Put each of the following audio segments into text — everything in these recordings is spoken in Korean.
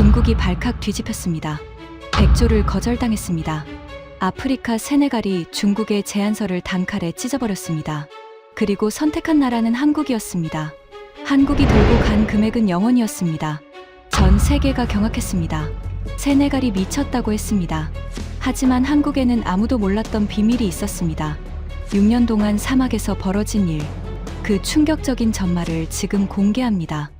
중국이 발칵 뒤집혔습니다. 백조를 거절당했습니다. 아프리카 세네갈이 중국의 제안서를 단칼에 찢어버렸습니다. 그리고 선택한 나라는 한국이었습니다. 한국이 들고 간 금액은 0원이었습니다. 전 세계가 경악했습니다. 세네갈이 미쳤다고 했습니다. 하지만 한국에는 아무도 몰랐던 비밀이 있었습니다. 6년 동안 사막에서 벌어진 일, 그 충격적인 전말을 지금 공개합니다.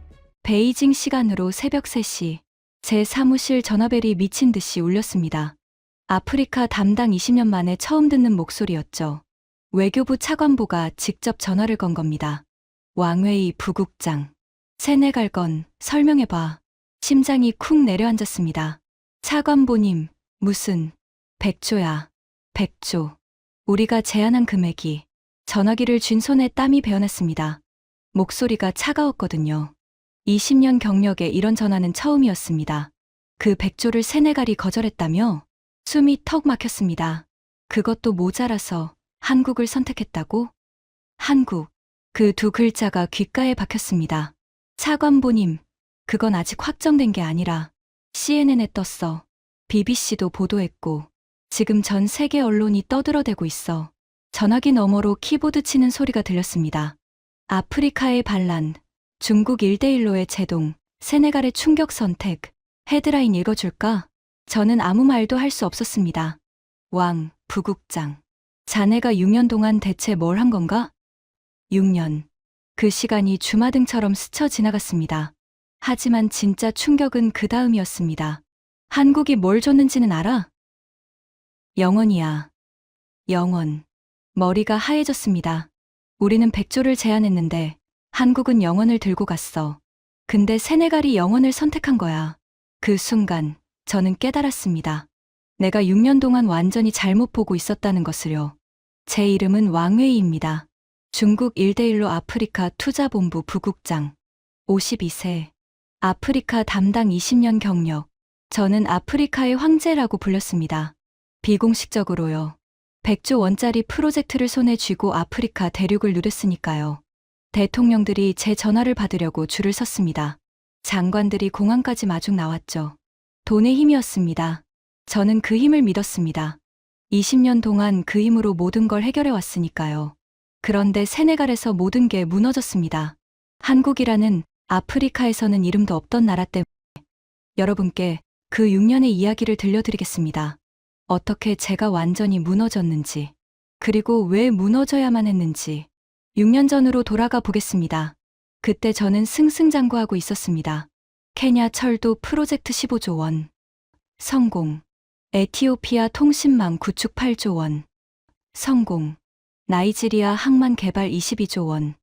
베이징 시간으로 새벽 3시, 제 사무실 전화벨이 미친 듯이 울렸습니다. 아프리카 담당 20년 만에 처음 듣는 목소리였죠. 외교부 차관보가 직접 전화를 건 겁니다. 왕웨이 부국장. 세네갈 건 설명해봐. 심장이 쿵 내려앉았습니다. 차관보님, 무슨 백조야. 백조. 우리가 제안한 금액이. 전화기를 쥔 손에 땀이 배어났습니다. 목소리가 차가웠거든요. 20년 경력에 이런 전화는 처음이었습니다. 그 백조를 세네갈이 거절했다며? 숨이 턱 막혔습니다. 그것도 모자라서 한국을 선택했다고? 한국. 그 두 글자가 귓가에 박혔습니다. 차관보님, 그건 아직 확정된 게 아니라 CNN에 떴어. BBC도 보도했고 지금 전 세계 언론이 떠들어대고 있어. 전화기 너머로 키보드 치는 소리가 들렸습니다. 아프리카의 반란, 중국 1대1로의 제동, 세네갈의 충격 선택. 헤드라인 읽어줄까? 저는 아무 말도 할 수 없었습니다. 왕, 부국장. 자네가 6년 동안 대체 뭘 한 건가? 6년. 그 시간이 주마등처럼 스쳐 지나갔습니다. 하지만 진짜 충격은 그 다음이었습니다. 한국이 뭘 줬는지는 알아? 영원이야. 영원. 머리가 하얘졌습니다. 우리는 백조를 제안했는데 한국은 영원을 들고 갔어. 근데 세네갈이 영원을 선택한 거야. 그 순간 저는 깨달았습니다. 내가 6년 동안 완전히 잘못 보고 있었다는 것을요. 제 이름은 왕웨이입니다. 중국 1대1로 아프리카 투자본부 부국장. 52세. 아프리카 담당 20년 경력. 저는 아프리카의 황제라고 불렸습니다. 비공식적으로요. 100조 원짜리 프로젝트를 손에 쥐고 아프리카 대륙을 누렸으니까요. 대통령들이 제 전화를 받으려고 줄을 섰습니다. 장관들이 공항까지 마중 나왔죠. 돈의 힘이었습니다. 저는 그 힘을 믿었습니다. 20년 동안 그 힘으로 모든 걸 해결해 왔으니까요. 그런데 세네갈에서 모든 게 무너졌습니다. 한국이라는 아프리카에서는 이름도 없던 나라 때문에. 여러분께 그 6년의 이야기를 들려드리겠습니다. 어떻게 제가 완전히 무너졌는지, 그리고 왜 무너져야만 했는지. 6년 전으로 돌아가 보겠습니다. 그때 저는 승승장구하고 있었습니다. 케냐 철도 프로젝트 15조 원. 성공. 에티오피아 통신망 구축 8조 원. 성공. 나이지리아 항만 개발 22조 원.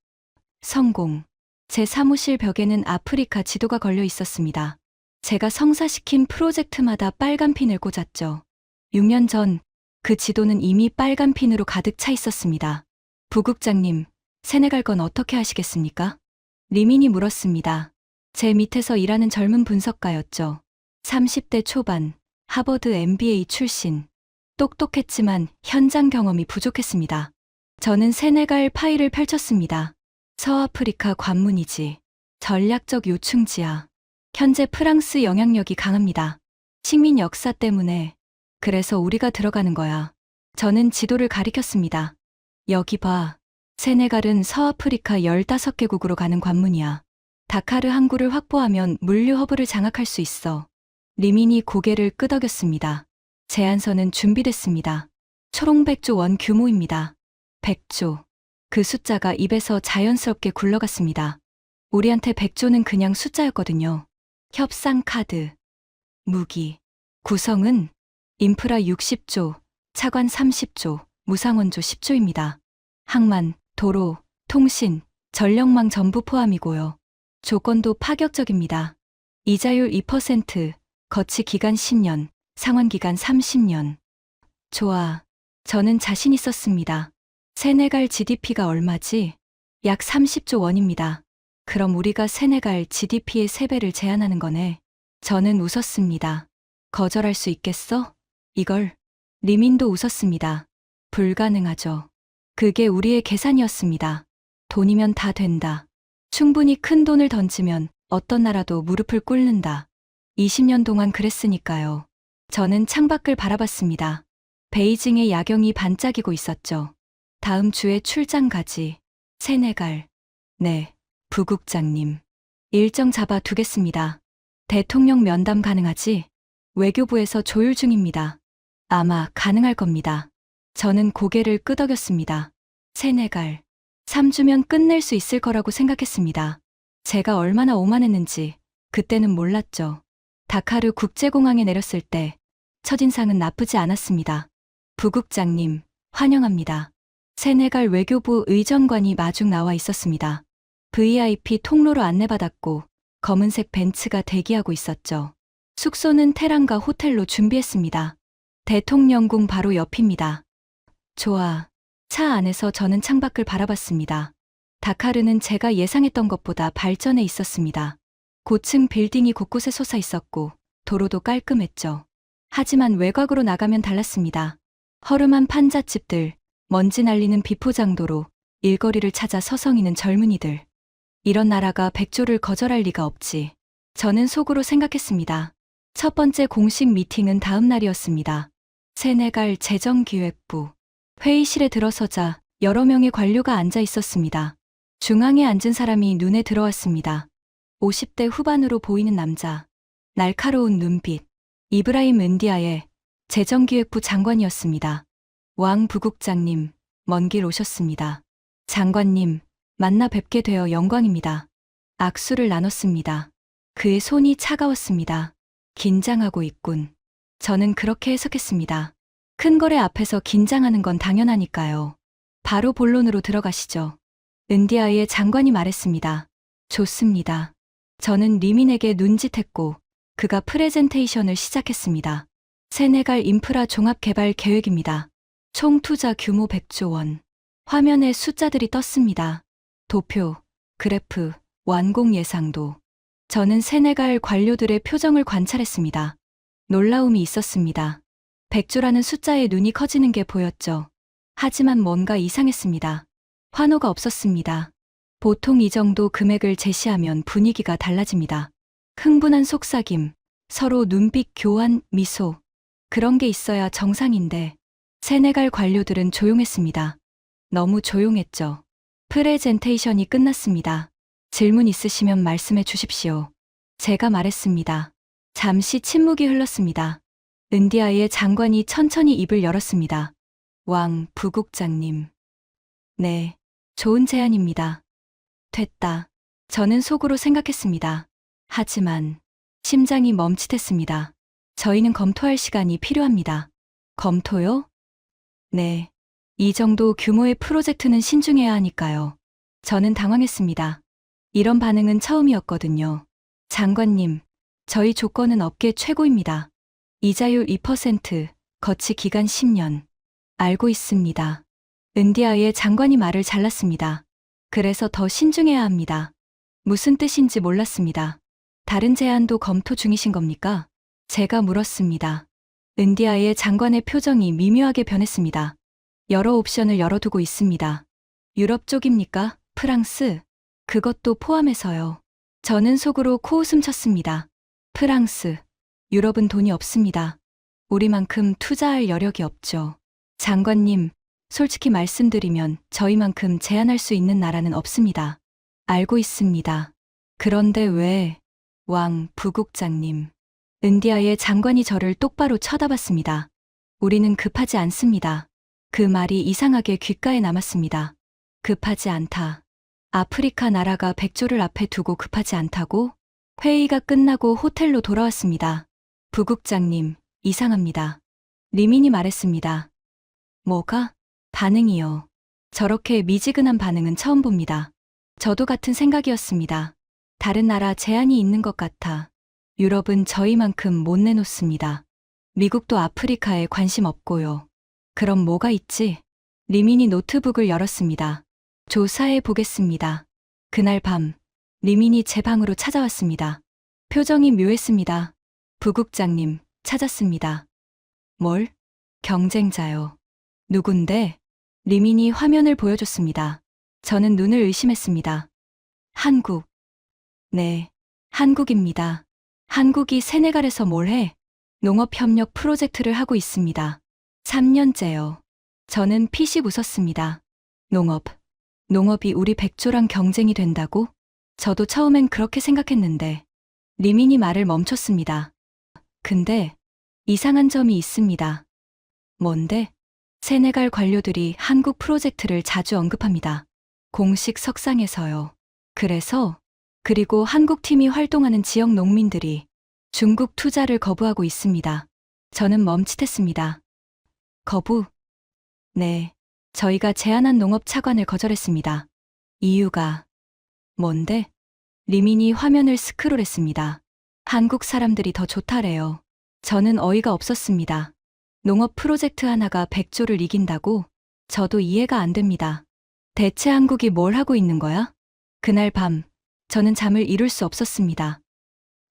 성공. 제 사무실 벽에는 아프리카 지도가 걸려 있었습니다. 제가 성사시킨 프로젝트마다 빨간 핀을 꽂았죠. 6년 전 그 지도는 이미 빨간 핀으로 가득 차 있었습니다. 부국장님, 세네갈 건 어떻게 하시겠습니까? 리민이 물었습니다. 제 밑에서 일하는 젊은 분석가였죠. 30대 초반, 하버드 MBA 출신. 똑똑했지만 현장 경험이 부족했습니다. 저는 세네갈 파일을 펼쳤습니다. 서아프리카 관문이지. 전략적 요충지야. 현재 프랑스 영향력이 강합니다. 식민 역사 때문에. 그래서 우리가 들어가는 거야. 저는 지도를 가리켰습니다. 여기 봐. 세네갈은 서아프리카 15개국으로 가는 관문이야. 다카르 항구를 확보하면 물류 허브를 장악할 수 있어. 리민이 고개를 끄덕였습니다. 제안서는 준비됐습니다. 초롱백조 원 규모입니다. 100조. 그 숫자가 입에서 자연스럽게 굴러갔습니다. 우리한테 100조는 그냥 숫자였거든요. 협상 카드. 무기. 구성은 인프라 60조, 차관 30조, 무상원조 10조입니다. 항만, 도로, 통신, 전력망 전부 포함이고요. 조건도 파격적입니다. 이자율 2%, 거치 기간 10년, 상환 기간 30년. 좋아. 저는 자신 있었습니다. 세네갈 GDP가 얼마지? 약 30조 원입니다. 그럼 우리가 세네갈 GDP의 3배를 제안하는 거네. 저는 웃었습니다. 거절할 수 있겠어? 이걸? 리민도 웃었습니다. 불가능하죠. 그게 우리의 계산이었습니다. 돈이면 다 된다. 충분히 큰 돈을 던지면 어떤 나라도 무릎을 꿇는다. 20년 동안 그랬으니까요. 저는 창밖을 바라봤습니다. 베이징의 야경이 반짝이고 있었죠. 다음 주에 출장 가지. 세네갈. 네, 부국장님. 일정 잡아 두겠습니다. 대통령 면담 가능하지? 외교부에서 조율 중입니다. 아마 가능할 겁니다. 저는 고개를 끄덕였습니다. 세네갈. 3주면 끝낼 수 있을 거라고 생각했습니다. 제가 얼마나 오만했는지 그때는 몰랐죠. 다카르 국제공항에 내렸을 때 첫인상은 나쁘지 않았습니다. 부국장님, 환영합니다. 세네갈 외교부 의전관이 마중 나와 있었습니다. VIP 통로로 안내받았고 검은색 벤츠가 대기하고 있었죠. 숙소는 테랑가 호텔로 준비했습니다. 대통령궁 바로 옆입니다. 좋아. 차 안에서 저는 창밖을 바라봤습니다. 다카르는 제가 예상했던 것보다 발전해 있었습니다. 고층 빌딩이 곳곳에 솟아 있었고 도로도 깔끔했죠. 하지만 외곽으로 나가면 달랐습니다. 허름한 판잣집들, 먼지 날리는 비포장도로, 일거리를 찾아 서성이는 젊은이들. 이런 나라가 백조를 거절할 리가 없지. 저는 속으로 생각했습니다. 첫 번째 공식 미팅은 다음 날이었습니다. 세네갈 재정기획부. 회의실에 들어서자 여러 명의 관료가 앉아 있었습니다. 중앙에 앉은 사람이 눈에 들어왔습니다. 50대 후반으로 보이는 남자. 날카로운 눈빛. 이브라임 은디아의 재정기획부 장관이었습니다. 왕 부국장님, 먼 길 오셨습니다. 장관님, 만나 뵙게 되어 영광입니다. 악수를 나눴습니다. 그의 손이 차가웠습니다. 긴장하고 있군. 저는 그렇게 해석했습니다. 큰 거래 앞에서 긴장하는 건 당연하니까요. 바로 본론으로 들어가시죠. 은디아의 장관이 말했습니다. 좋습니다. 저는 리민에게 눈짓했고 그가 프레젠테이션을 시작했습니다. 세네갈 인프라 종합개발 계획입니다. 총 투자 규모 100조 원. 화면에 숫자들이 떴습니다. 도표, 그래프, 완공 예상도. 저는 세네갈 관료들의 표정을 관찰했습니다. 놀라움이 있었습니다. 100조라는 숫자에 눈이 커지는 게 보였죠. 하지만 뭔가 이상했습니다. 환호가 없었습니다. 보통 이 정도 금액을 제시하면 분위기가 달라집니다. 흥분한 속삭임, 서로 눈빛 교환, 미소. 그런 게 있어야 정상인데 세네갈 관료들은 조용했습니다. 너무 조용했죠. 프레젠테이션이 끝났습니다. 질문 있으시면 말씀해 주십시오. 제가 말했습니다. 잠시 침묵이 흘렀습니다. 은디아의 장관이 천천히 입을 열었습니다. 왕 부국장님. 네, 좋은 제안입니다. 됐다. 저는 속으로 생각했습니다. 하지만 심장이 멈칫했습니다. 저희는 검토할 시간이 필요합니다. 검토요? 네. 이 정도 규모의 프로젝트는 신중해야 하니까요. 저는 당황했습니다. 이런 반응은 처음이었거든요. 장관님, 저희 조건은 업계 최고입니다. 이자율 2%, 거치 기간 10년. 알고 있습니다. 은디아의 장관이 말을 잘랐습니다. 그래서 더 신중해야 합니다. 무슨 뜻인지 몰랐습니다. 다른 제안도 검토 중이신 겁니까? 제가 물었습니다. 은디아의 장관의 표정이 미묘하게 변했습니다. 여러 옵션을 열어두고 있습니다. 유럽 쪽입니까? 프랑스? 그것도 포함해서요. 저는 속으로 코웃음 쳤습니다. 프랑스, 유럽은 돈이 없습니다. 우리만큼 투자할 여력이 없죠. 장관님, 솔직히 말씀드리면 저희만큼 제안할 수 있는 나라는 없습니다. 알고 있습니다. 그런데 왜, 왕 부국장님. 은디아의 장관이 저를 똑바로 쳐다봤습니다. 우리는 급하지 않습니다. 그 말이 이상하게 귓가에 남았습니다. 급하지 않다. 아프리카 나라가 100조를 앞에 두고 급하지 않다고? 회의가 끝나고 호텔로 돌아왔습니다. 부국장님, 이상합니다. 리민이 말했습니다. 뭐가? 반응이요. 저렇게 미지근한 반응은 처음 봅니다. 저도 같은 생각이었습니다. 다른 나라 제한이 있는 것 같아. 유럽은 저희만큼 못 내놓습니다. 미국도 아프리카에 관심 없고요. 그럼 뭐가 있지? 리민이 노트북을 열었습니다. 조사해 보겠습니다. 그날 밤, 리민이 제 방으로 찾아왔습니다. 표정이 묘했습니다. 부국장님, 찾았습니다. 뭘? 경쟁자요. 누군데? 리민이 화면을 보여줬습니다. 저는 눈을 의심했습니다. 한국. 네, 한국입니다. 한국이 세네갈에서 뭘 해? 농업협력 프로젝트를 하고 있습니다. 3년째요. 저는 피식 웃었습니다. 농업이 우리 백조랑 경쟁이 된다고? 저도 처음엔 그렇게 생각했는데 리민이 말을 멈췄습니다. 근데 이상한 점이 있습니다. 뭔데? 세네갈 관료들이 한국 프로젝트를 자주 언급합니다. 공식 석상에서요. 그리고 한국 팀이 활동하는 지역 농민들이 중국 투자를 거부하고 있습니다. 저는 멈칫했습니다. 거부? 네. 저희가 제안한 농업 차관을 거절했습니다. 이유가 뭔데? 리민이 화면을 스크롤했습니다. 한국 사람들이 더 좋다래요. 저는 어이가 없었습니다. 농업 프로젝트 하나가 백조를 이긴다고? 저도 이해가 안 됩니다. 대체 한국이 뭘 하고 있는 거야? 그날 밤, 저는 잠을 이룰 수 없었습니다.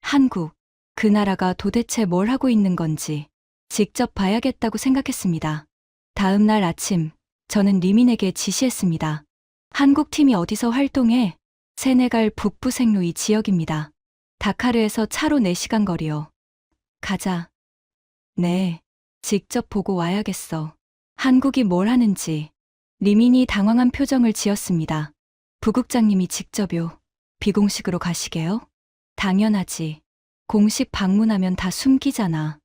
한국, 그 나라가 도대체 뭘 하고 있는 건지 직접 봐야겠다고 생각했습니다. 다음 날 아침, 저는 리민에게 지시했습니다. 한국 팀이 어디서 활동해? 세네갈 북부 생루이 지역입니다. 다카르에서 차로 4시간 거리요. 가자. 네, 직접 보고 와야겠어. 한국이 뭘 하는지. 리민이 당황한 표정을 지었습니다. 부국장님이 직접요. 비공식으로 가시게요? 당연하지. 공식 방문하면 다 숨기잖아.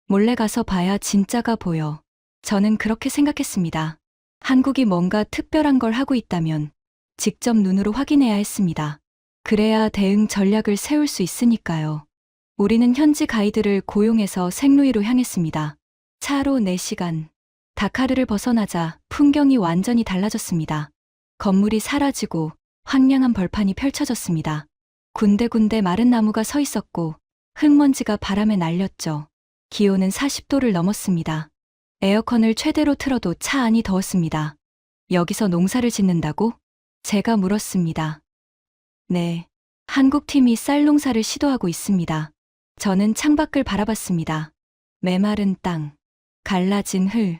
몰래 가서 봐야 진짜가 보여. 저는 그렇게 생각했습니다. 한국이 뭔가 특별한 걸 하고 있다면 직접 눈으로 확인해야 했습니다. 그래야 대응 전략을 세울 수 있으니까요. 우리는 현지 가이드를 고용해서 생루이로 향했습니다. 차로 4시간. 다카르를 벗어나자 풍경이 완전히 달라졌습니다. 건물이 사라지고 황량한 벌판이 펼쳐졌습니다. 군데군데 마른 나무가 서 있었고 흙먼지가 바람에 날렸죠. 기온은 40도를 넘었습니다. 에어컨을 최대로 틀어도 차 안이 더웠습니다. 여기서 농사를 짓는다고? 제가 물었습니다. 네, 한국 팀이 쌀 농사를 시도하고 있습니다. 저는 창밖을 바라봤습니다. 메마른 땅, 갈라진 흘,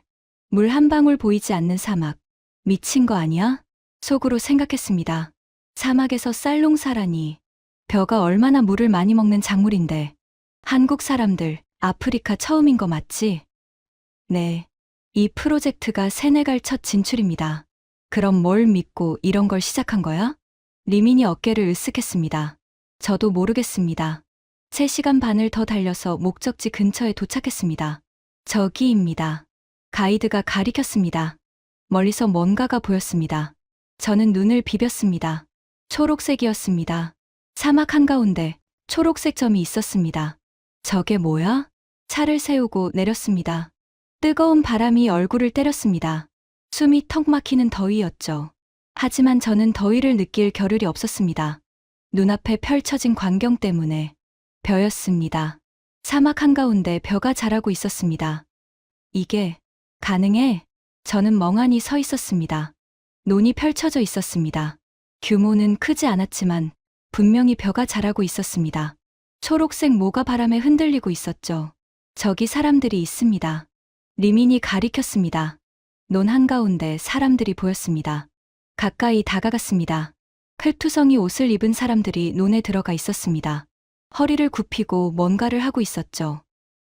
물 한 방울 보이지 않는 사막. 미친 거 아니야? 속으로 생각했습니다. 사막에서 쌀 농사라니. 벼가 얼마나 물을 많이 먹는 작물인데. 한국 사람들, 아프리카 처음인 거 맞지? 네. 이 프로젝트가 세네갈 첫 진출입니다. 그럼 뭘 믿고 이런 걸 시작한 거야? 리민이 어깨를 으쓱했습니다. 저도 모르겠습니다. 3시간 반을 더 달려서 목적지 근처에 도착했습니다. 저기입니다. 가이드가 가리켰습니다. 멀리서 뭔가가 보였습니다. 저는 눈을 비볐습니다. 초록색이었습니다. 사막 한가운데 초록색 점이 있었습니다. 저게 뭐야? 차를 세우고 내렸습니다. 뜨거운 바람이 얼굴을 때렸습니다. 숨이 턱 막히는 더위였죠. 하지만 저는 더위를 느낄 겨를이 없었습니다. 눈앞에 펼쳐진 광경 때문에 벼였습니다. 사막 한가운데 벼가 자라고 있었습니다. 이게 가능해? 저는 멍하니 서 있었습니다. 논이 펼쳐져 있었습니다. 규모는 크지 않았지만 분명히 벼가 자라고 있었습니다. 초록색 모가 바람에 흔들리고 있었죠. 저기 사람들이 있습니다. 리민이 가리켰습니다. 논 한가운데 사람들이 보였습니다. 가까이 다가갔습니다. 흙투성이 옷을 입은 사람들이 논에 들어가 있었습니다. 허리를 굽히고 뭔가를 하고 있었죠.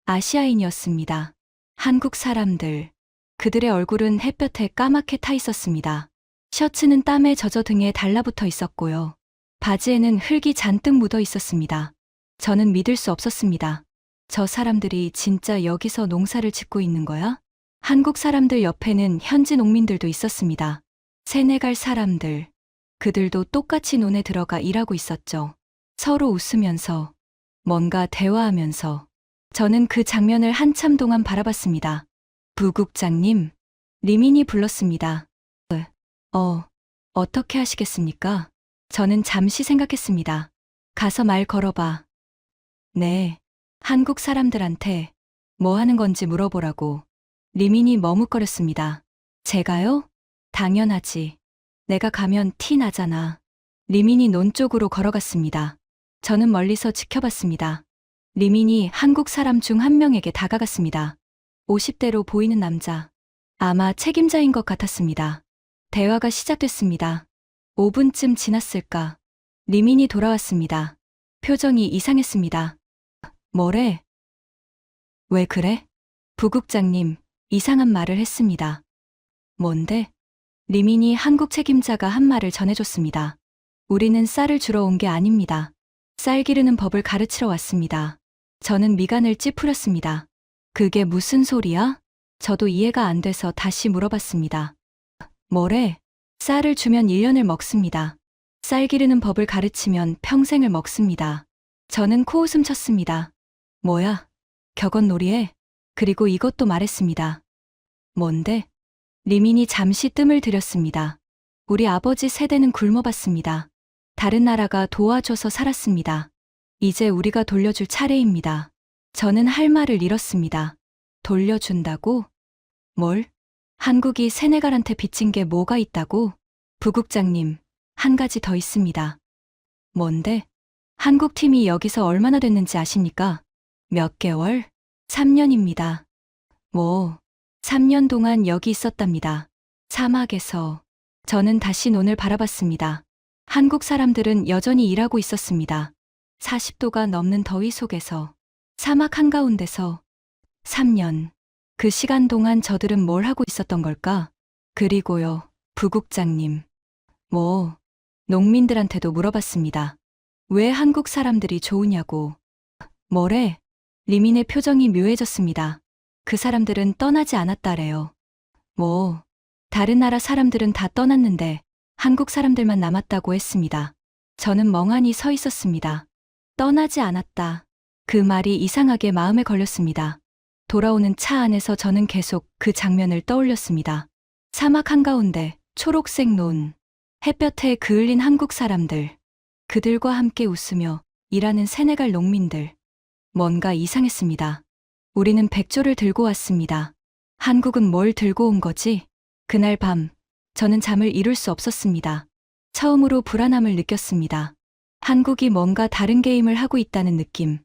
아시아인이었습니다. 한국 사람들. 그들의 얼굴은 햇볕에 까맣게 타 있었습니다. 셔츠는 땀에 젖어 등에 달라붙어 있었고요. 바지에는 흙이 잔뜩 묻어 있었습니다. 저는 믿을 수 없었습니다. 저 사람들이 진짜 여기서 농사를 짓고 있는 거야? 한국 사람들 옆에는 현지 농민들도 있었습니다. 세네갈 사람들. 그들도 똑같이 논에 들어가 일하고 있었죠. 서로 웃으면서, 뭔가 대화하면서. 저는 그 장면을 한참 동안 바라봤습니다. 부국장님, 리민이 불렀습니다. 어떻게 하시겠습니까? 저는 잠시 생각했습니다. 가서 말 걸어봐. 네, 한국 사람들한테 뭐 하는 건지 물어보라고. 리민이 머뭇거렸습니다. 제가요? 당연하지. 내가 가면 티 나잖아. 리민이 논 쪽으로 걸어갔습니다. 저는 멀리서 지켜봤습니다. 리민이 한국 사람 중 한 명에게 다가갔습니다. 50대로 보이는 남자. 아마 책임자인 것 같았습니다. 대화가 시작됐습니다. 5분쯤 지났을까. 리민이 돌아왔습니다. 표정이 이상했습니다. 뭐래? 왜 그래? 부국장님, 이상한 말을 했습니다. 뭔데? 리민이 한국 책임자가 한 말을 전해줬습니다. 우리는 쌀을 주러 온 게 아닙니다. 쌀 기르는 법을 가르치러 왔습니다. 저는 미간을 찌푸렸습니다. 그게 무슨 소리야? 저도 이해가 안 돼서 다시 물어봤습니다. 뭐래? 쌀을 주면 1년을 먹습니다. 쌀 기르는 법을 가르치면 평생을 먹습니다. 저는 코웃음 쳤습니다. 뭐야? 격언놀이해? 그리고 이것도 말했습니다. 뭔데? 리민이 잠시 뜸을 들였습니다. 우리 아버지 세대는 굶어봤습니다. 다른 나라가 도와줘서 살았습니다. 이제 우리가 돌려줄 차례입니다. 저는 할 말을 잃었습니다. 돌려준다고? 뭘? 한국이 세네갈한테 빚진 게 뭐가 있다고? 부국장님, 한 가지 더 있습니다. 뭔데? 한국 팀이 여기서 얼마나 됐는지 아십니까? 몇 개월? 3년입니다. 뭐, 3년 동안 여기 있었답니다. 사막에서. 저는 다시 논을 바라봤습니다. 한국 사람들은 여전히 일하고 있었습니다. 40도가 넘는 더위 속에서, 사막 한가운데서 3년. 그 시간 동안 저들은 뭘 하고 있었던 걸까? 그리고요, 부국장님. 뭐, 농민들한테도 물어봤습니다. 왜 한국 사람들이 좋으냐고. 뭐래? 리민의 표정이 묘해졌습니다. 그 사람들은 떠나지 않았다래요. 뭐, 다른 나라 사람들은 다 떠났는데 한국 사람들만 남았다고 했습니다. 저는 멍하니 서 있었습니다. 떠나지 않았다. 그 말이 이상하게 마음에 걸렸습니다. 돌아오는 차 안에서 저는 계속 그 장면을 떠올렸습니다. 사막 한가운데 초록색 논, 햇볕에 그을린 한국 사람들, 그들과 함께 웃으며 일하는 세네갈 농민들. 뭔가 이상했습니다. 우리는 백조를 들고 왔습니다. 한국은 뭘 들고 온 거지? 그날 밤, 저는 잠을 이룰 수 없었습니다. 처음으로 불안함을 느꼈습니다. 한국이 뭔가 다른 게임을 하고 있다는 느낌.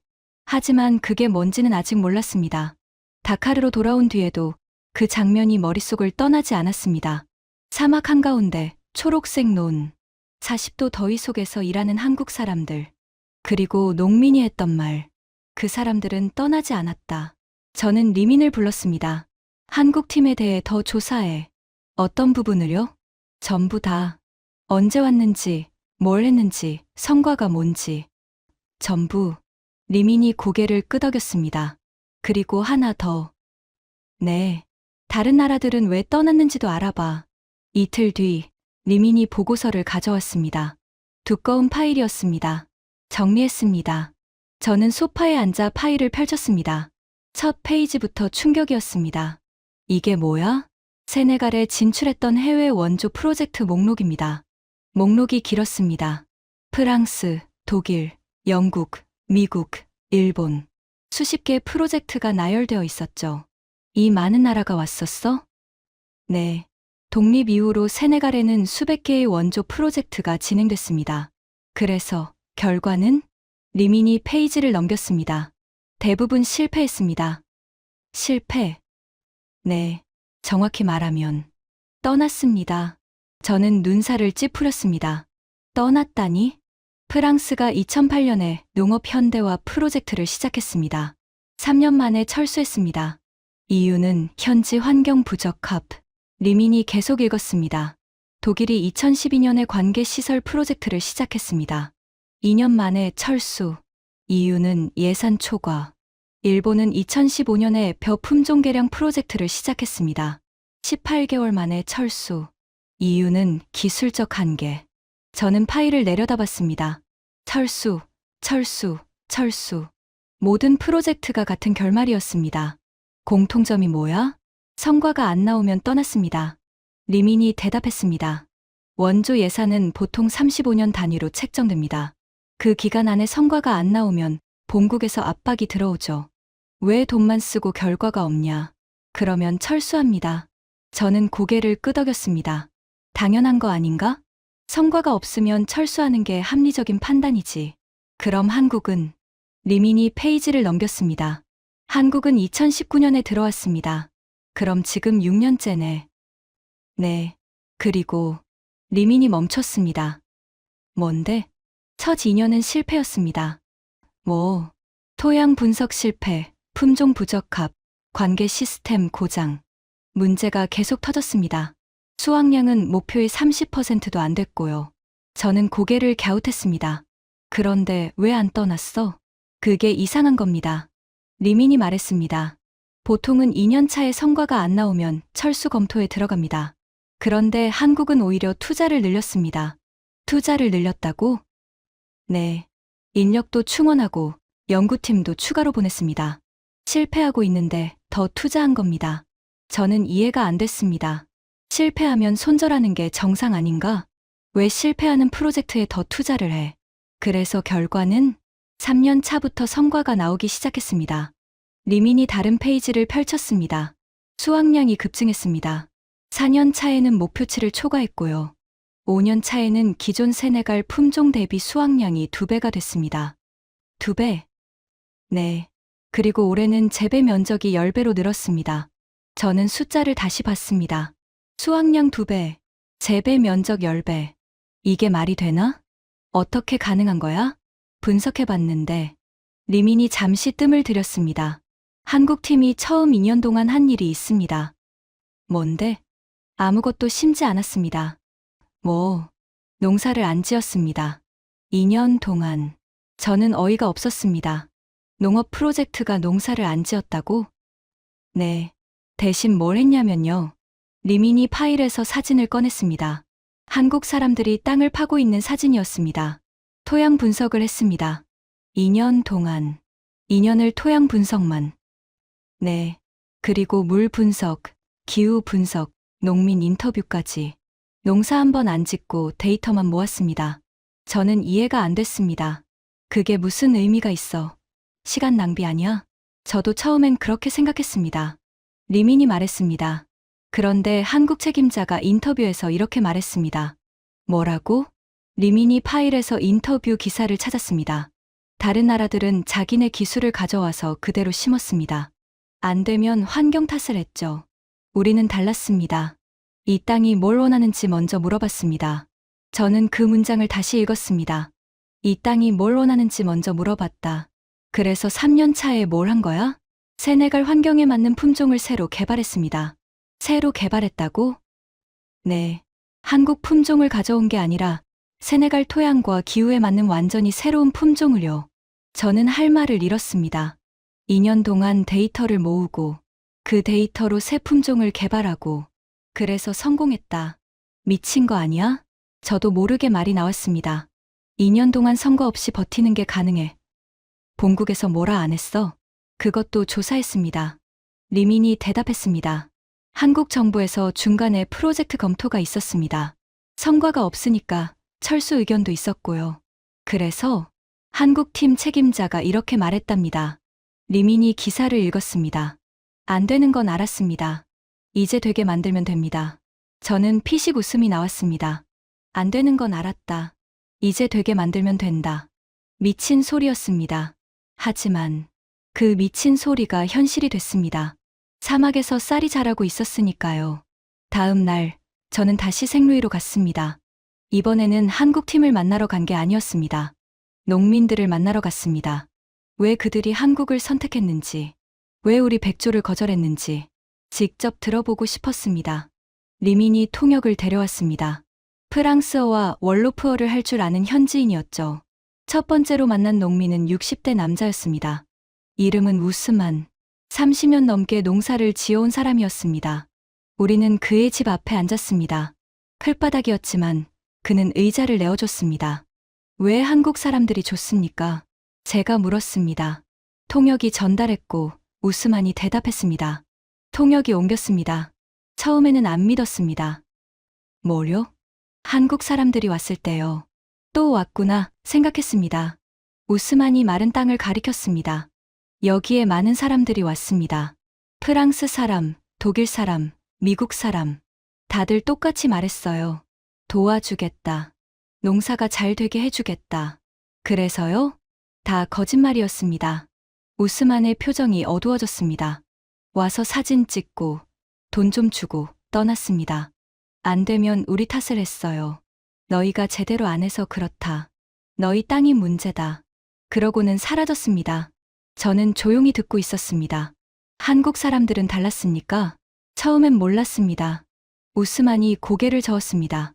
하지만 그게 뭔지는 아직 몰랐습니다. 다카르로 돌아온 뒤에도 그 장면이 머릿속을 떠나지 않았습니다. 사막 한가운데 초록색 논, 40도 더위 속에서 일하는 한국 사람들. 그리고 농민이 했던 말. 그 사람들은 떠나지 않았다. 저는 리민을 불렀습니다. 한국 팀에 대해 더 조사해. 어떤 부분을요? 전부 다. 언제 왔는지, 뭘 했는지, 성과가 뭔지. 전부. 리민이 고개를 끄덕였습니다. 그리고 하나 더. 네. 다른 나라들은 왜 떠났는지도 알아봐. 이틀 뒤, 리민이 보고서를 가져왔습니다. 두꺼운 파일이었습니다. 정리했습니다. 저는 소파에 앉아 파일을 펼쳤습니다. 첫 페이지부터 충격이었습니다. 이게 뭐야? 세네갈에 진출했던 해외 원조 프로젝트 목록입니다. 목록이 길었습니다. 프랑스, 독일, 영국, 미국, 일본. 수십 개의 프로젝트가 나열되어 있었죠. 이 많은 나라가 왔었어? 네. 독립 이후로 세네갈에는 수백 개의 원조 프로젝트가 진행됐습니다. 그래서 결과는? 리민이 페이지를 넘겼습니다. 대부분 실패했습니다. 실패. 네. 정확히 말하면 떠났습니다. 저는 눈살을 찌푸렸습니다. 떠났다니? 프랑스가 2008년에 농업 현대화 프로젝트를 시작했습니다. 3년 만에 철수했습니다. 이유는 현지 환경 부적합. 리민이 계속 읽었습니다. 독일이 2012년에 관계시설 프로젝트를 시작했습니다. 2년 만에 철수. 이유는 예산 초과. 일본은 2015년에 벼 품종 개량 프로젝트를 시작했습니다. 18개월 만에 철수. 이유는 기술적 한계. 저는 파일을 내려다봤습니다. 철수, 철수, 철수. 모든 프로젝트가 같은 결말이었습니다. 공통점이 뭐야? 성과가 안 나오면 떠났습니다. 리민이 대답했습니다. 원조 예산은 보통 35년 단위로 책정됩니다. 그 기간 안에 성과가 안 나오면 본국에서 압박이 들어오죠. 왜 돈만 쓰고 결과가 없냐? 그러면 철수합니다. 저는 고개를 끄덕였습니다. 당연한 거 아닌가? 성과가 없으면 철수하는 게 합리적인 판단이지. 그럼 한국은? 리민이 페이지를 넘겼습니다. 한국은 2019년에 들어왔습니다. 그럼 지금 6년째네. 네. 그리고 리민이 멈췄습니다. 뭔데? 첫 2년은 실패였습니다. 뭐, 토양 분석 실패, 품종 부적합, 관계 시스템 고장. 문제가 계속 터졌습니다. 수확량은 목표의 30%도 안 됐고요. 저는 고개를 갸웃했습니다. 그런데 왜 안 떠났어? 그게 이상한 겁니다. 리민이 말했습니다. 보통은 2년 차에 성과가 안 나오면 철수 검토에 들어갑니다. 그런데 한국은 오히려 투자를 늘렸습니다. 투자를 늘렸다고? 네. 인력도 충원하고 연구팀도 추가로 보냈습니다. 실패하고 있는데 더 투자한 겁니다. 저는 이해가 안 됐습니다. 실패하면 손절하는 게 정상 아닌가? 왜 실패하는 프로젝트에 더 투자를 해? 그래서 결과는 3년 차부터 성과가 나오기 시작했습니다. 리민이 다른 페이지를 펼쳤습니다. 수확량이 급증했습니다. 4년 차에는 목표치를 초과했고요. 5년 차에는 기존 세네갈 품종 대비 수확량이 2배가 됐습니다. 2배? 네. 그리고 올해는 재배 면적이 10배로 늘었습니다. 저는 숫자를 다시 봤습니다. 수확량 2배, 재배 면적 10배. 이게 말이 되나? 어떻게 가능한 거야? 분석해 봤는데 리민이 잠시 뜸을 들였습니다. 한국팀이 처음 2년 동안 한 일이 있습니다. 뭔데? 아무것도 심지 않았습니다. 농사를 안 지었습니다. 2년 동안. 저는 어이가 없었습니다. 농업 프로젝트가 농사를 안 지었다고? 네. 대신 뭘 했냐면요. 리민이 파일에서 사진을 꺼냈습니다. 한국 사람들이 땅을 파고 있는 사진이었습니다. 토양 분석을 했습니다. 2년 동안. 2년을 토양 분석만. 네. 그리고 물 분석, 기후 분석, 농민 인터뷰까지. 농사 한 번 안 짓고 데이터만 모았습니다. 저는 이해가 안 됐습니다. 그게 무슨 의미가 있어? 시간 낭비 아니야? 저도 처음엔 그렇게 생각했습니다. 리민이 말했습니다. 그런데 한국 책임자가 인터뷰에서 이렇게 말했습니다. 뭐라고? 리민이 파일에서 인터뷰 기사를 찾았습니다. 다른 나라들은 자기네 기술을 가져와서 그대로 심었습니다. 안 되면 환경 탓을 했죠. 우리는 달랐습니다. 이 땅이 뭘 원하는지 먼저 물어봤습니다. 저는 그 문장을 다시 읽었습니다. 이 땅이 뭘 원하는지 먼저 물어봤다. 그래서 3년 차에 뭘 한 거야? 세네갈 환경에 맞는 품종을 새로 개발했습니다. 새로 개발했다고? 네. 한국 품종을 가져온 게 아니라 세네갈 토양과 기후에 맞는 완전히 새로운 품종을요. 저는 할 말을 잃었습니다. 2년 동안 데이터를 모으고 그 데이터로 새 품종을 개발하고 그래서 성공했다. 미친 거 아니야? 저도 모르게 말이 나왔습니다. 2년 동안 선거 없이 버티는 게 가능해. 본국에서 뭐라 안 했어? 그것도 조사했습니다. 리민이 대답했습니다. 한국 정부에서 중간에 프로젝트 검토가 있었습니다. 성과가 없으니까 철수 의견도 있었고요. 그래서 한국 팀 책임자가 이렇게 말했답니다. 리민이 기사를 읽었습니다. 안 되는 건 알았습니다. 이제 되게 만들면 됩니다. 저는 피식 웃음이 나왔습니다. 안 되는 건 알았다. 이제 되게 만들면 된다. 미친 소리였습니다. 하지만 그 미친 소리가 현실이 됐습니다. 사막에서 쌀이 자라고 있었으니까요. 다음 날 저는 다시 생루이로 갔습니다. 이번에는 한국 팀을 만나러 간 게 아니었습니다. 농민들을 만나러 갔습니다. 왜 그들이 한국을 선택했는지, 왜 우리 백조를 거절했는지 직접 들어보고 싶었습니다. 리민이 통역을 데려왔습니다. 프랑스어와 월로프어를 할 줄 아는 현지인이었죠. 첫 번째로 만난 농민은 60대 남자였습니다. 이름은 우스만. 30년 넘게 농사를 지어온 사람이었습니다. 우리는 그의 집 앞에 앉았습니다. 풀바닥이었지만 그는 의자를 내어줬습니다. 왜 한국 사람들이 줬습니까? 제가 물었습니다. 통역이 전달했고 우스만이 대답했습니다. 통역이 옮겼습니다. 처음에는 안 믿었습니다. 뭐요? 한국 사람들이 왔을 때요. 또 왔구나 생각했습니다. 우스만이 마른 땅을 가리켰습니다. 여기에 많은 사람들이 왔습니다. 프랑스 사람, 독일 사람, 미국 사람. 다들 똑같이 말했어요. 도와주겠다. 농사가 잘 되게 해주겠다. 그래서요? 다 거짓말이었습니다. 우스만의 표정이 어두워졌습니다. 와서 사진 찍고 돈 좀 주고 떠났습니다. 안 되면 우리 탓을 했어요. 너희가 제대로 안 해서 그렇다. 너희 땅이 문제다. 그러고는 사라졌습니다. 저는 조용히 듣고 있었습니다. 한국 사람들은 달랐습니까? 처음엔 몰랐습니다. 우스만이 고개를 저었습니다.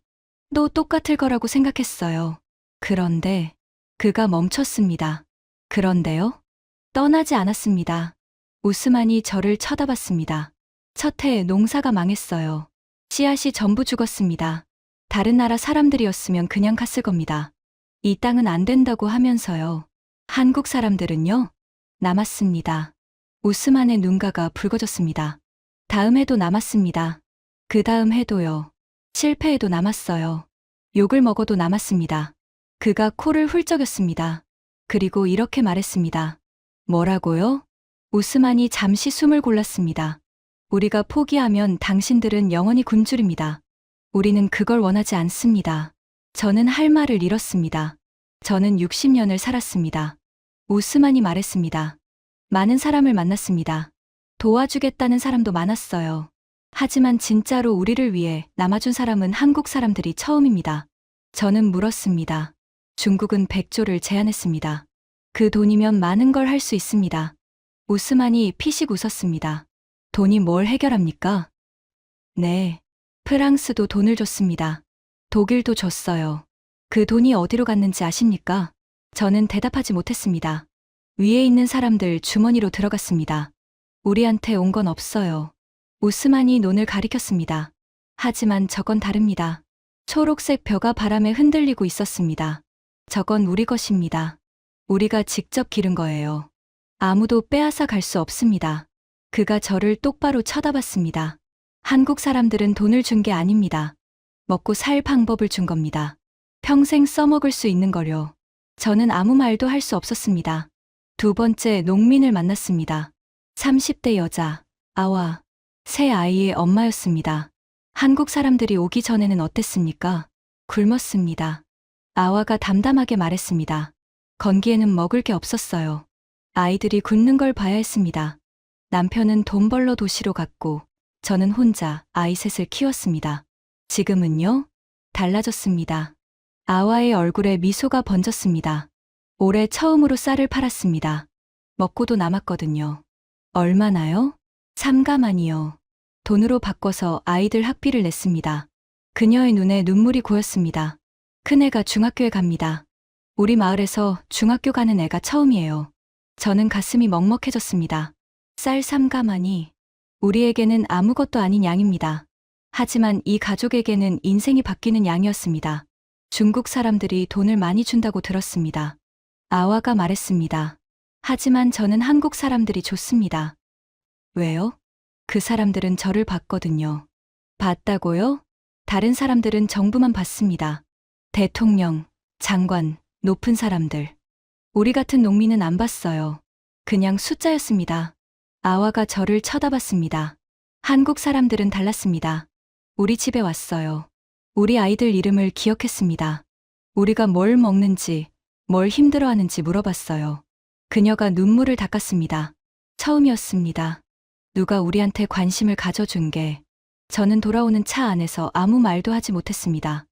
또 똑같을 거라고 생각했어요. 그런데 그가 멈췄습니다. 그런데요? 떠나지 않았습니다. 우스만이 저를 쳐다봤습니다. 첫 해에 농사가 망했어요. 씨앗이 전부 죽었습니다. 다른 나라 사람들이었으면 그냥 갔을 겁니다. 이 땅은 안 된다고 하면서요. 한국 사람들은요? 남았습니다. 우스만의 눈가가 붉어졌습니다. 다음 해도 남았습니다. 그 다음 해도요. 실패해도 남았어요. 욕을 먹어도 남았습니다. 그가 코를 훌쩍였습니다. 그리고 이렇게 말했습니다. 뭐라고요? 우스만이 잠시 숨을 골랐습니다. 우리가 포기하면 당신들은 영원히 굶주립니다. 우리는 그걸 원하지 않습니다. 저는 할 말을 잃었습니다. 저는 60년을 살았습니다. 우스만이 말했습니다. 많은 사람을 만났습니다. 도와주겠다는 사람도 많았어요. 하지만 진짜로 우리를 위해 남아준 사람은 한국 사람들이 처음입니다. 저는 물었습니다. 중국은 100조를 제안했습니다. 그 돈이면 많은 걸 할 수 있습니다. 우스만이 피식 웃었습니다. 돈이 뭘 해결합니까? 네. 프랑스도 돈을 줬습니다. 독일도 줬어요. 그 돈이 어디로 갔는지 아십니까? 저는 대답하지 못했습니다. 위에 있는 사람들 주머니로 들어갔습니다. 우리한테 온 건 없어요. 우스만이 눈을 가리켰습니다. 하지만 저건 다릅니다. 초록색 벼가 바람에 흔들리고 있었습니다. 저건 우리 것입니다. 우리가 직접 기른 거예요. 아무도 빼앗아 갈 수 없습니다. 그가 저를 똑바로 쳐다봤습니다. 한국 사람들은 돈을 준 게 아닙니다. 먹고 살 방법을 준 겁니다. 평생 써먹을 수 있는 거요. 저는 아무 말도 할 수 없었습니다. 두 번째 농민을 만났습니다. 30대 여자, 아와, 새 아이의 엄마였습니다. 한국 사람들이 오기 전에는 어땠습니까? 굶었습니다. 아와가 담담하게 말했습니다. 건기에는 먹을 게 없었어요. 아이들이 굶는 걸 봐야 했습니다. 남편은 돈 벌러 도시로 갔고 저는 혼자 아이 셋을 키웠습니다. 지금은요? 달라졌습니다. 아와의 얼굴에 미소가 번졌습니다. 올해 처음으로 쌀을 팔았습니다. 먹고도 남았거든요. 얼마나요? 3가만이요. 돈으로 바꿔서 아이들 학비를 냈습니다. 그녀의 눈에 눈물이 고였습니다. 큰애가 중학교에 갑니다. 우리 마을에서 중학교 가는 애가 처음이에요. 저는 가슴이 먹먹해졌습니다. 쌀 3가만이 우리에게는 아무것도 아닌 양입니다. 하지만 이 가족에게는 인생이 바뀌는 양이었습니다. 중국 사람들이 돈을 많이 준다고 들었습니다. 아와가 말했습니다. 하지만 저는 한국 사람들이 줬습니다. 왜요? 그 사람들은 저를 봤거든요. 봤다고요? 다른 사람들은 정부만 봤습니다. 대통령, 장관, 높은 사람들. 우리 같은 농민은 안 봤어요. 그냥 숫자였습니다. 아와가 저를 쳐다봤습니다. 한국 사람들은 달랐습니다. 우리 집에 왔어요. 우리 아이들 이름을 기억했습니다. 우리가 뭘 먹는지, 뭘 힘들어하는지 물어봤어요. 그녀가 눈물을 닦았습니다. 처음이었습니다. 누가 우리한테 관심을 가져준 게. 저는 돌아오는 차 안에서 아무 말도 하지 못했습니다.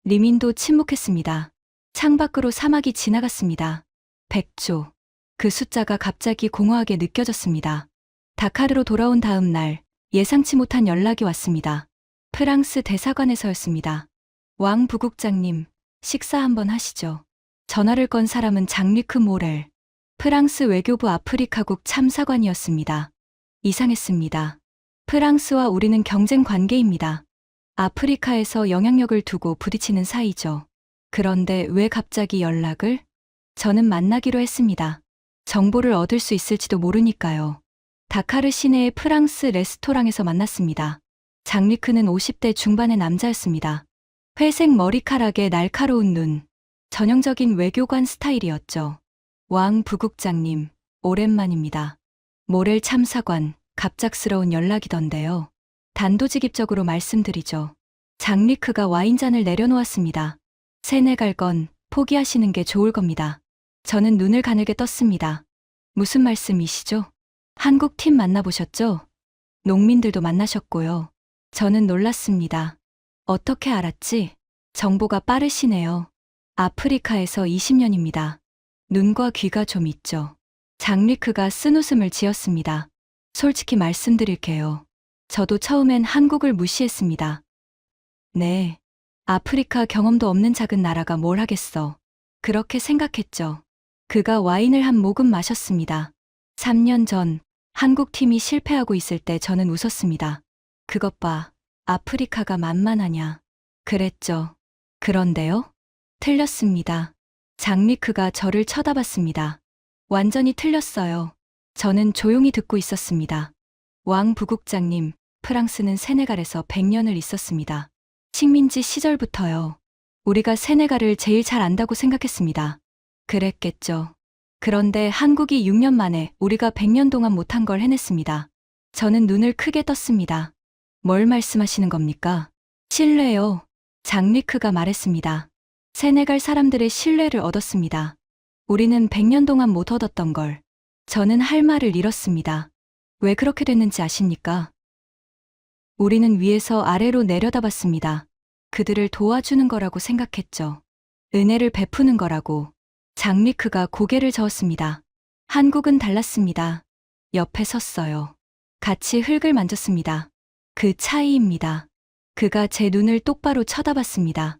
리민도 침묵했습니다. 창밖으로 사막이 지나갔습니다. 100조. 그 숫자가 갑자기 공허하게 느껴졌습니다. 다카르로 돌아온 다음 날 예상치 못한 연락이 왔습니다. 프랑스 대사관에서였습니다. 왕 부국장님, 식사 한번 하시죠. 전화를 건 사람은 장리크 모렐, 프랑스 외교부 아프리카국 참사관이었습니다. 이상했습니다. 프랑스와 우리는 경쟁 관계입니다. 아프리카에서 영향력을 두고 부딪히는 사이죠. 그런데 왜 갑자기 연락을? 저는 만나기로 했습니다. 정보를 얻을 수 있을지도 모르니까요. 다카르 시내의 프랑스 레스토랑에서 만났습니다. 장리크는 50대 중반의 남자였습니다. 회색 머리카락에 날카로운 눈, 전형적인 외교관 스타일이었죠. 왕 부국장님, 오랜만입니다. 모렐 참사관, 갑작스러운 연락이던데요. 단도직입적으로 말씀드리죠. 장리크가 와인잔을 내려놓았습니다. 세네갈 건 포기하시는 게 좋을 겁니다. 저는 눈을 가늘게 떴습니다. 무슨 말씀이시죠? 한국 팀 만나보셨죠? 농민들도 만나셨고요. 저는 놀랐습니다. 어떻게 알았지? 정보가 빠르시네요. 아프리카에서 20년입니다. 눈과 귀가 좀 있죠. 장리크가 쓴웃음을 지었습니다. 솔직히 말씀드릴게요. 저도 처음엔 한국을 무시했습니다. 네. 아프리카 경험도 없는 작은 나라가 뭘 하겠어. 그렇게 생각했죠. 그가 와인을 한 모금 마셨습니다. 3년 전 한국 팀이 실패하고 있을 때 저는 웃었습니다. 그것 봐. 아프리카가 만만하냐. 그랬죠. 그런데요? 틀렸습니다. 장리크가 저를 쳐다봤습니다. 완전히 틀렸어요. 저는 조용히 듣고 있었습니다. 왕 부국장님, 프랑스는 세네갈에서 100년을 있었습니다. 식민지 시절부터요. 우리가 세네갈을 제일 잘 안다고 생각했습니다. 그랬겠죠. 그런데 한국이 6년 만에 우리가 100년 동안 못한 걸 해냈습니다. 저는 눈을 크게 떴습니다. 뭘 말씀하시는 겁니까? 신뢰요. 장리크가 말했습니다. 세네갈 사람들의 신뢰를 얻었습니다. 우리는 100년 동안 못 얻었던 걸. 저는 할 말을 잃었습니다. 왜 그렇게 됐는지 아십니까? 우리는 위에서 아래로 내려다봤습니다. 그들을 도와주는 거라고 생각했죠. 은혜를 베푸는 거라고. 장리크가 고개를 저었습니다. 한국은 달랐습니다. 옆에 섰어요. 같이 흙을 만졌습니다. 그 차이입니다. 그가 제 눈을 똑바로 쳐다봤습니다.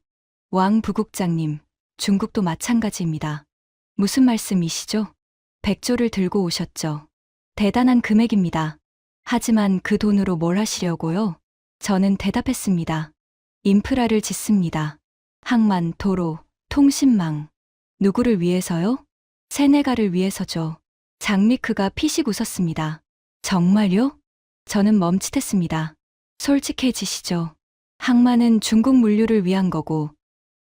왕 부국장님, 중국도 마찬가지입니다. 무슨 말씀이시죠? 100조를 들고 오셨죠. 대단한 금액입니다. 하지만 그 돈으로 뭘 하시려고요? 저는 대답했습니다. 인프라를 짓습니다. 항만, 도로, 통신망. 누구를 위해서요? 세네갈을 위해서죠. 장리크가 피식 웃었습니다. 정말요? 저는 멈칫했습니다. 솔직해지시죠. 항만은 중국 물류를 위한 거고,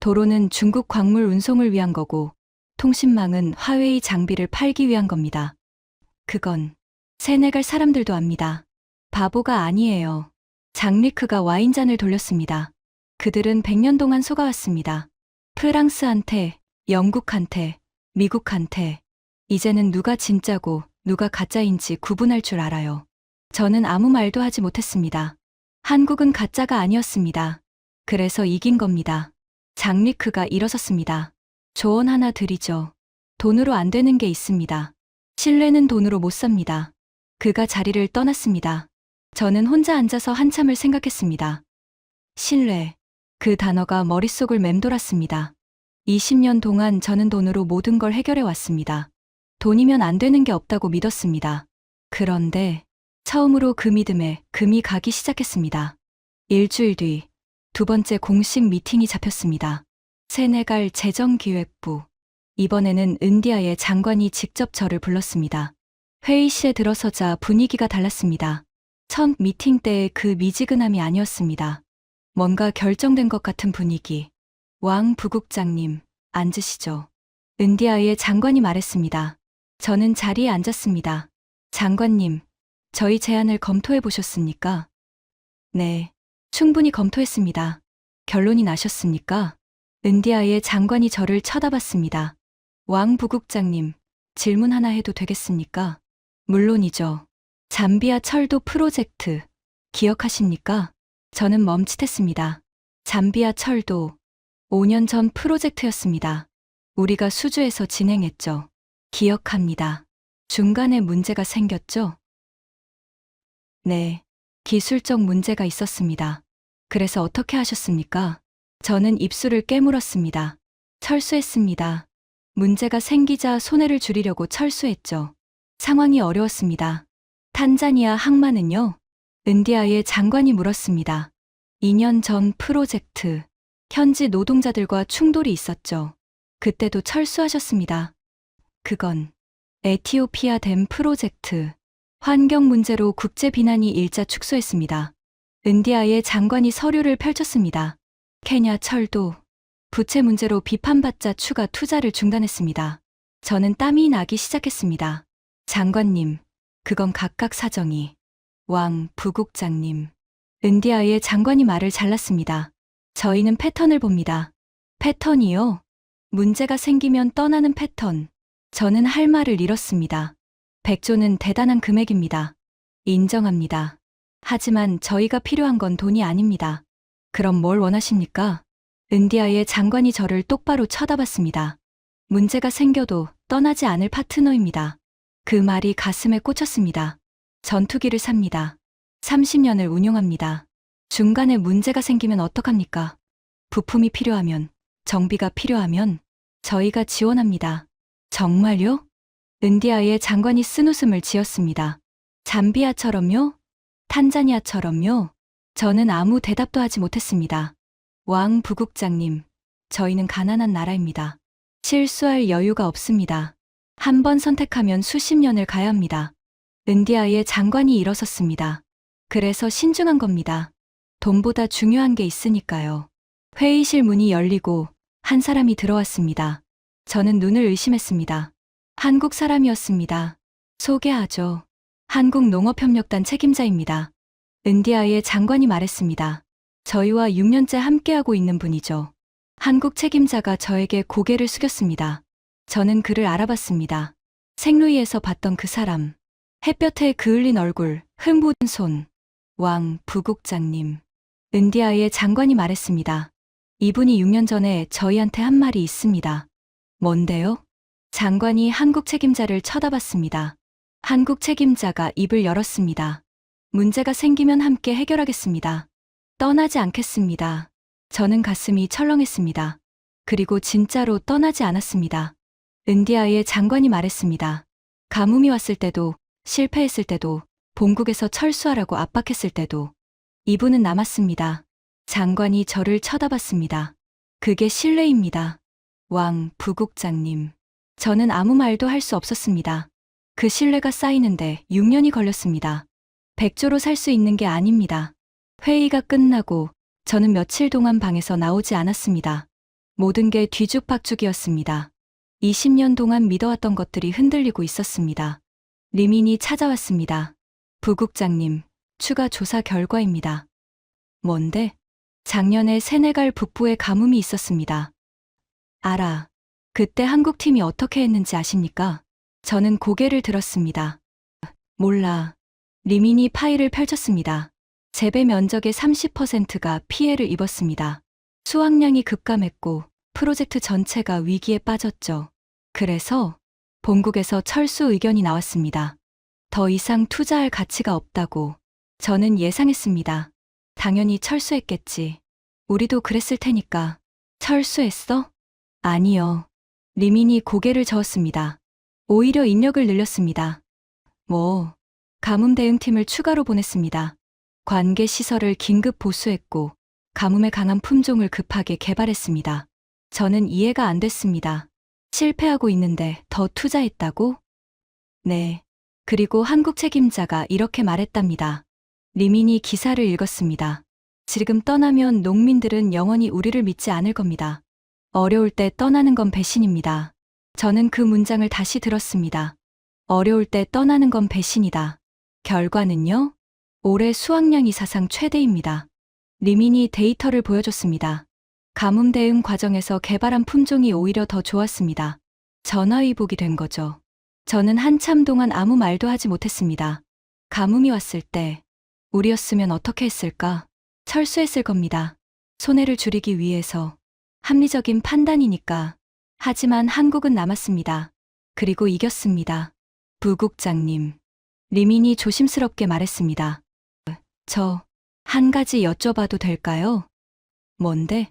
도로는 중국 광물 운송을 위한 거고, 통신망은 화웨이 장비를 팔기 위한 겁니다. 그건 세네갈 사람들도 압니다. 바보가 아니에요. 장리크가 와인잔을 돌렸습니다. 그들은 100년 동안 속아왔습니다. 프랑스한테, 영국한테, 미국한테. 이제는 누가 진짜고 누가 가짜인지 구분할 줄 알아요. 저는 아무 말도 하지 못했습니다. 한국은 가짜가 아니었습니다. 그래서 이긴 겁니다. 장리크가 일어섰습니다. 조언 하나 드리죠. 돈으로 안 되는 게 있습니다. 신뢰는 돈으로 못 삽니다. 그가 자리를 떠났습니다. 저는 혼자 앉아서 한참을 생각했습니다. 신뢰. 그 단어가 머릿속을 맴돌았습니다. 20년 동안 저는 돈으로 모든 걸 해결해 왔습니다. 돈이면 안 되는 게 없다고 믿었습니다. 그런데 처음으로 그 믿음에 금이 가기 시작했습니다. 일주일 뒤 두 번째 공식 미팅이 잡혔습니다. 세네갈 재정기획부. 이번에는 은디아의 장관이 직접 저를 불렀습니다. 회의실에 들어서자 분위기가 달랐습니다. 첫 미팅 때의 그 미지근함이 아니었습니다. 뭔가 결정된 것 같은 분위기. 왕 부국장님, 앉으시죠. 은디아의 장관이 말했습니다. 저는 자리에 앉았습니다. 장관님, 저희 제안을 검토해 보셨습니까? 네, 충분히 검토했습니다. 결론이 나셨습니까? 은디아의 장관이 저를 쳐다봤습니다. 왕 부국장님, 질문 하나 해도 되겠습니까? 물론이죠. 잠비아 철도 프로젝트, 기억하십니까? 저는 멈칫했습니다. 잠비아 철도, 5년 전 프로젝트였습니다. 우리가 수주에서 진행했죠. 기억합니다. 중간에 문제가 생겼죠? 네, 기술적 문제가 있었습니다. 그래서 어떻게 하셨습니까? 저는 입술을 깨물었습니다. 철수했습니다. 문제가 생기자 손해를 줄이려고 철수했죠. 상황이 어려웠습니다. 탄자니아 항만은요? 은디아의 장관이 물었습니다. 2년 전 프로젝트. 현지 노동자들과 충돌이 있었죠. 그때도 철수하셨습니다. 그건 에티오피아 댐 프로젝트. 환경 문제로 국제 비난이 일자 축소했습니다. 은디아의 장관이 서류를 펼쳤습니다. 케냐 철도. 부채 문제로 비판받자 추가 투자를 중단했습니다. 저는 땀이 나기 시작했습니다. 장관님, 그건 각각 사정이. 왕, 부국장님. 은디아의 장관이 말을 잘랐습니다. 저희는 패턴을 봅니다. 패턴이요? 문제가 생기면 떠나는 패턴. 저는 할 말을 잃었습니다. 100조는 대단한 금액입니다. 인정합니다. 하지만 저희가 필요한 건 돈이 아닙니다. 그럼 뭘 원하십니까? 은디아의 장관이 저를 똑바로 쳐다봤습니다. 문제가 생겨도 떠나지 않을 파트너입니다. 그 말이 가슴에 꽂혔습니다. 전투기를 삽니다. 30년을 운용합니다. 중간에 문제가 생기면 어떡합니까? 부품이 필요하면, 정비가 필요하면 저희가 지원합니다. 정말요? 은디아의 장관이 쓴웃음을 지었습니다. 잠비아처럼요? 탄자니아처럼요? 저는 아무 대답도 하지 못했습니다. 왕 부국장님, 저희는 가난한 나라입니다. 실수할 여유가 없습니다. 한 번 선택하면 수십 년을 가야 합니다. 은디아의 장관이 일어섰습니다. 그래서 신중한 겁니다. 돈보다 중요한 게 있으니까요. 회의실 문이 열리고 한 사람이 들어왔습니다. 저는 눈을 의심했습니다. 한국 사람이었습니다. 소개하죠. 한국농업협력단 책임자입니다. 은디아의 장관이 말했습니다. 저희와 6년째 함께하고 있는 분이죠. 한국 책임자가 저에게 고개를 숙였습니다. 저는 그를 알아봤습니다. 생루이에서 봤던 그 사람. 햇볕에 그을린 얼굴, 흠부은 손. 왕 부국장님. 은디아의 장관이 말했습니다. 이분이 6년 전에 저희한테 한 말이 있습니다. 뭔데요? 장관이 한국 책임자를 쳐다봤습니다. 한국 책임자가 입을 열었습니다. 문제가 생기면 함께 해결하겠습니다. 떠나지 않겠습니다. 저는 가슴이 철렁했습니다. 그리고 진짜로 떠나지 않았습니다. 은디아의 장관이 말했습니다. 가뭄이 왔을 때도, 실패했을 때도, 본국에서 철수하라고 압박했을 때도 이분은 남았습니다. 장관이 저를 쳐다봤습니다. 그게 신뢰입니다. 왕 부국장님. 저는 아무 말도 할 수 없었습니다. 그 신뢰가 쌓이는데 6년이 걸렸습니다. 백조로 살 수 있는 게 아닙니다. 회의가 끝나고 저는 며칠 동안 방에서 나오지 않았습니다. 모든 게 뒤죽박죽이었습니다. 20년 동안 믿어왔던 것들이 흔들리고 있었습니다. 리민이 찾아왔습니다. 부국장님, 추가 조사 결과입니다. 뭔데? 작년에 세네갈 북부에 가뭄이 있었습니다. 알아. 그때 한국팀이 어떻게 했는지 아십니까? 저는 고개를 들었습니다. 몰라. 리민이 파일을 펼쳤습니다. 재배 면적의 30%가 피해를 입었습니다. 수확량이 급감했고 프로젝트 전체가 위기에 빠졌죠. 그래서 본국에서 철수 의견이 나왔습니다. 더 이상 투자할 가치가 없다고. 저는 예상했습니다. 당연히 철수했겠지. 우리도 그랬을 테니까. 철수했어? 아니요. 리민이 고개를 저었습니다. 오히려 인력을 늘렸습니다. 가뭄 대응팀을 추가로 보냈습니다. 관계 시설을 긴급 보수했고 가뭄에 강한 품종을 급하게 개발했습니다. 저는 이해가 안 됐습니다. 실패하고 있는데 더 투자했다고? 네. 그리고 한국 책임자가 이렇게 말했답니다. 리민이 기사를 읽었습니다. 지금 떠나면 농민들은 영원히 우리를 믿지 않을 겁니다. 어려울 때 떠나는 건 배신입니다. 저는 그 문장을 다시 들었습니다. 어려울 때 떠나는 건 배신이다. 결과는요? 올해 수확량이 사상 최대입니다. 리민이 데이터를 보여줬습니다. 가뭄 대응 과정에서 개발한 품종이 오히려 더 좋았습니다. 전화위복이 된 거죠. 저는 한참 동안 아무 말도 하지 못했습니다. 가뭄이 왔을 때 우리였으면 어떻게 했을까? 철수했을 겁니다. 손해를 줄이기 위해서. 합리적인 판단이니까. 하지만 한국은 남았습니다. 그리고 이겼습니다. 부국장님. 리민이 조심스럽게 말했습니다. 저 한 가지 여쭤봐도 될까요? 뭔데?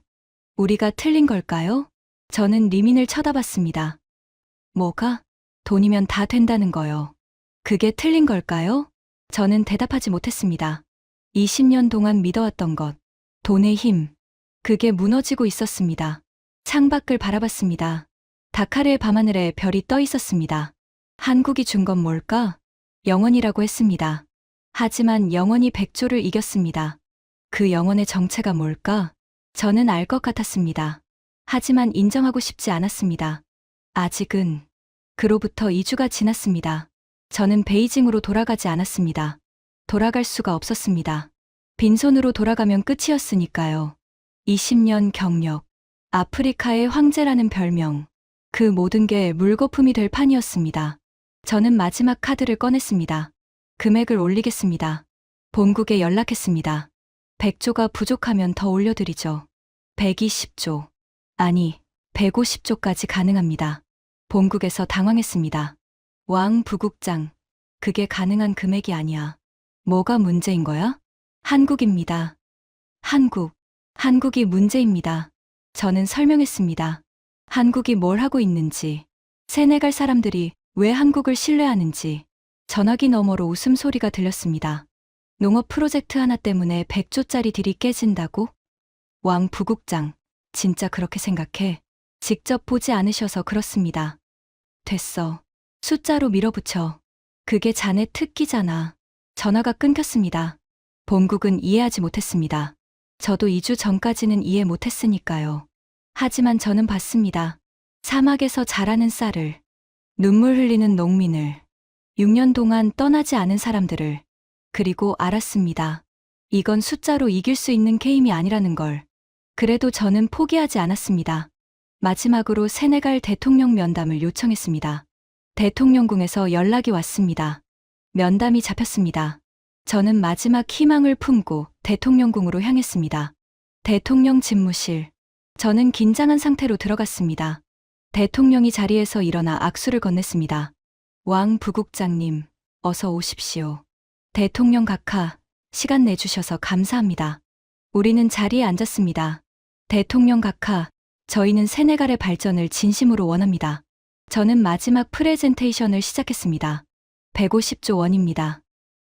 우리가 틀린 걸까요? 저는 리민을 쳐다봤습니다. 뭐가? 돈이면 다 된다는 거요. 그게 틀린 걸까요? 저는 대답하지 못했습니다. 20년 동안 믿어왔던 것, 돈의 힘, 그게 무너지고 있었습니다. 창밖을 바라봤습니다. 다카르의 밤하늘에 별이 떠 있었습니다. 한국이 준 건 뭘까? 영원이라고 했습니다. 하지만 영원이 백조를 이겼습니다. 그 영원의 정체가 뭘까? 저는 알 것 같았습니다. 하지만 인정하고 싶지 않았습니다. 아직은. 그로부터 2주가 지났습니다. 저는 베이징으로 돌아가지 않았습니다. 돌아갈 수가 없었습니다. 빈손으로 돌아가면 끝이었으니까요. 20년 경력, 아프리카의 황제라는 별명, 그 모든 게 물거품이 될 판이었습니다. 저는 마지막 카드를 꺼냈습니다. 금액을 올리겠습니다. 본국에 연락했습니다. 100조가 부족하면 더 올려드리죠. 120조. 아니, 150조까지 가능합니다. 본국에서 당황했습니다. 왕 부국장, 그게 가능한 금액이 아니야. 뭐가 문제인 거야? 한국입니다. 한국이 문제입니다. 저는 설명했습니다. 한국이 뭘 하고 있는지, 세네갈 사람들이 왜 한국을 신뢰하는지. 전화기 너머로 웃음소리가 들렸습니다. 농업 프로젝트 하나 때문에 100조짜리 딜이 깨진다고? 왕 부국장, 진짜 그렇게 생각해? 직접 보지 않으셔서 그렇습니다. 됐어. 숫자로 밀어붙여. 그게 자네 특기잖아. 전화가 끊겼습니다. 본국은 이해하지 못했습니다. 저도 2주 전까지는 이해 못했으니까요. 하지만 저는 봤습니다. 사막에서 자라는 쌀을, 눈물 흘리는 농민을, 6년 동안 떠나지 않은 사람들을, 그리고 알았습니다. 이건 숫자로 이길 수 있는 게임이 아니라는 걸. 그래도 저는 포기하지 않았습니다. 마지막으로 세네갈 대통령 면담을 요청했습니다. 대통령궁에서 연락이 왔습니다. 면담이 잡혔습니다. 저는 마지막 희망을 품고 대통령궁으로 향했습니다. 대통령 집무실. 저는 긴장한 상태로 들어갔습니다. 대통령이 자리에서 일어나 악수를 건넸습니다. 왕 부국장님, 어서 오십시오. 대통령 각하, 시간 내주셔서 감사합니다. 우리는 자리에 앉았습니다. 대통령 각하, 저희는 세네갈의 발전을 진심으로 원합니다. 저는 마지막 프레젠테이션을 시작했습니다. 150조 원입니다.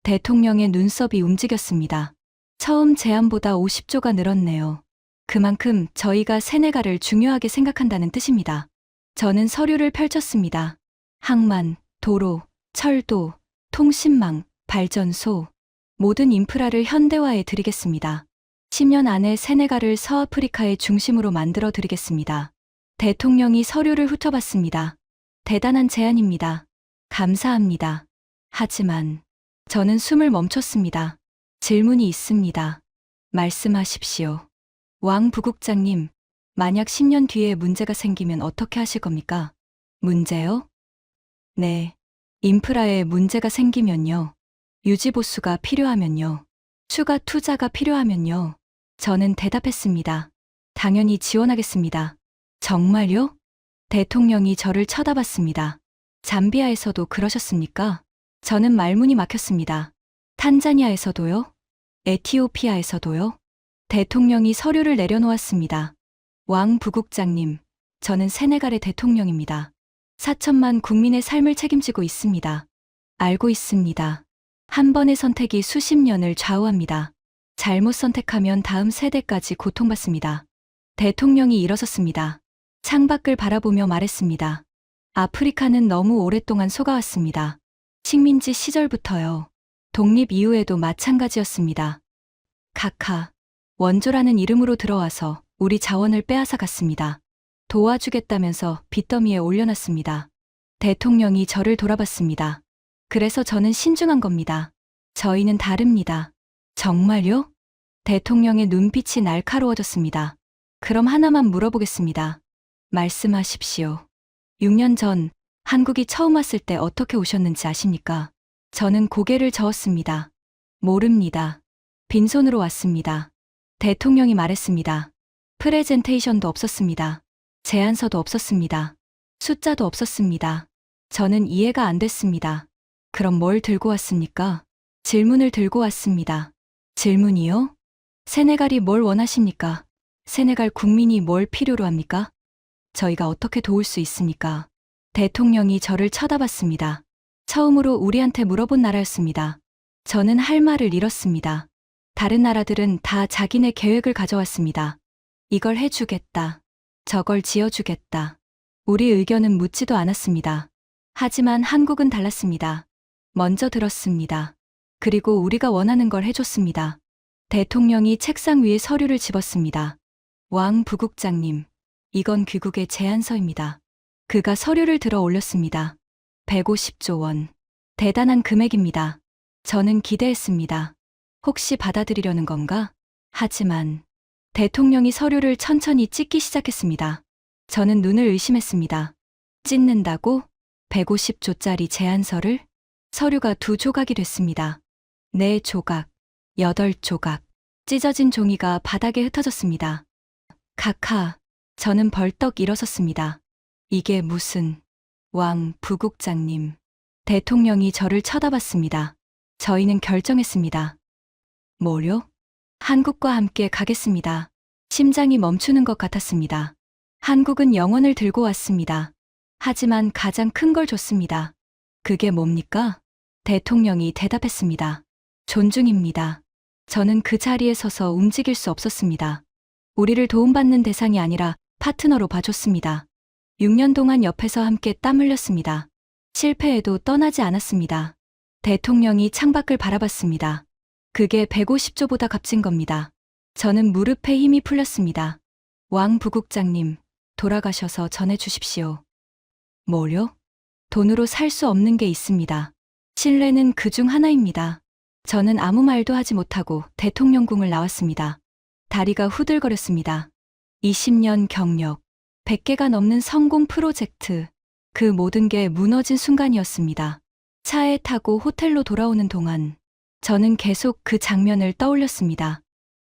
대통령의 눈썹이 움직였습니다. 처음 제안보다 50조가 늘었네요. 그만큼 저희가 세네갈을 중요하게 생각한다는 뜻입니다. 저는 서류를 펼쳤습니다. 항만, 도로, 철도, 통신망, 발전소, 모든 인프라를 현대화해 드리겠습니다. 10년 안에 세네갈을 서아프리카의 중심으로 만들어 드리겠습니다. 대통령이 서류를 훑어봤습니다. 대단한 제안입니다. 감사합니다. 하지만 저는 숨을 멈췄습니다. 질문이 있습니다. 말씀하십시오. 왕 부국장님, 만약 10년 뒤에 문제가 생기면 어떻게 하실 겁니까? 문제요? 네. 인프라에 문제가 생기면요. 유지보수가 필요하면요. 추가 투자가 필요하면요. 저는 대답했습니다. 당연히 지원하겠습니다. 정말요? 대통령이 저를 쳐다봤습니다. 잠비아에서도 그러셨습니까? 저는 말문이 막혔습니다. 탄자니아에서도요? 에티오피아에서도요? 대통령이 서류를 내려놓았습니다. 왕 부국장님, 저는 세네갈의 대통령입니다. 4천만 국민의 삶을 책임지고 있습니다. 알고 있습니다. 한 번의 선택이 수십 년을 좌우합니다. 잘못 선택하면 다음 세대까지 고통받습니다. 대통령이 일어섰습니다. 창밖을 바라보며 말했습니다. 아프리카는 너무 오랫동안 속아왔습니다. 식민지 시절부터요. 독립 이후에도 마찬가지였습니다. 각하, 원조라는 이름으로 들어와서 우리 자원을 빼앗아 갔습니다. 도와주겠다면서 빚더미에 올려놨습니다. 대통령이 저를 돌아봤습니다. 그래서 저는 신중한 겁니다. 저희는 다릅니다. 정말요? 대통령의 눈빛이 날카로워졌습니다. 그럼 하나만 물어보겠습니다. 말씀하십시오. 6년 전 한국이 처음 왔을 때 어떻게 오셨는지 아십니까? 저는 고개를 저었습니다. 모릅니다. 빈손으로 왔습니다. 대통령이 말했습니다. 프레젠테이션도 없었습니다. 제안서도 없었습니다. 숫자도 없었습니다. 저는 이해가 안 됐습니다. 그럼 뭘 들고 왔습니까? 질문을 들고 왔습니다. 질문이요? 세네갈이 뭘 원하십니까? 세네갈 국민이 뭘 필요로 합니까? 저희가 어떻게 도울 수 있습니까? 대통령이 저를 쳐다봤습니다. 처음으로 우리한테 물어본 나라였습니다. 저는 할 말을 잃었습니다. 다른 나라들은 다 자기네 계획을 가져왔습니다. 이걸 해주겠다. 저걸 지어주겠다. 우리 의견은 묻지도 않았습니다. 하지만 한국은 달랐습니다. 먼저 들었습니다. 그리고 우리가 원하는 걸 해줬습니다. 대통령이 책상 위에 서류를 집었습니다. 왕 부국장님, 이건 귀국의 제안서입니다. 그가 서류를 들어 올렸습니다. 150조 원. 대단한 금액입니다. 저는 기대했습니다. 혹시 받아들이려는 건가? 하지만 대통령이 서류를 천천히 찢기 시작했습니다. 저는 눈을 의심했습니다. 찢는다고? 150조짜리 제안서를? 서류가 2조각이 됐습니다. 4조각, 8조각. 찢어진 종이가 바닥에 흩어졌습니다. 각하, 저는 벌떡 일어섰습니다. 이게 무슨... 왕 부국장님, 대통령이 저를 쳐다봤습니다. 저희는 결정했습니다. 뭐요? 한국과 함께 가겠습니다. 심장이 멈추는 것 같았습니다. 한국은 영원을 들고 왔습니다. 하지만 가장 큰 걸 줬습니다. 그게 뭡니까? 대통령이 대답했습니다. 존중입니다. 저는 그 자리에 서서 움직일 수 없었습니다. 우리를 도움받는 대상이 아니라 파트너로 봐줬습니다. 6년 동안 옆에서 함께 땀 흘렸습니다. 실패해도 떠나지 않았습니다. 대통령이 창밖을 바라봤습니다. 그게 150조보다 값진 겁니다. 저는 무릎에 힘이 풀렸습니다. 왕 부국장님, 돌아가셔서 전해주십시오. 뭐요? 돈으로 살 수 없는 게 있습니다. 신뢰는 그 중 하나입니다. 저는 아무 말도 하지 못하고 대통령궁을 나왔습니다. 다리가 후들거렸습니다. 20년 경력, 100개가 넘는 성공 프로젝트, 그 모든 게 무너진 순간이었습니다. 차에 타고 호텔로 돌아오는 동안 저는 계속 그 장면을 떠올렸습니다.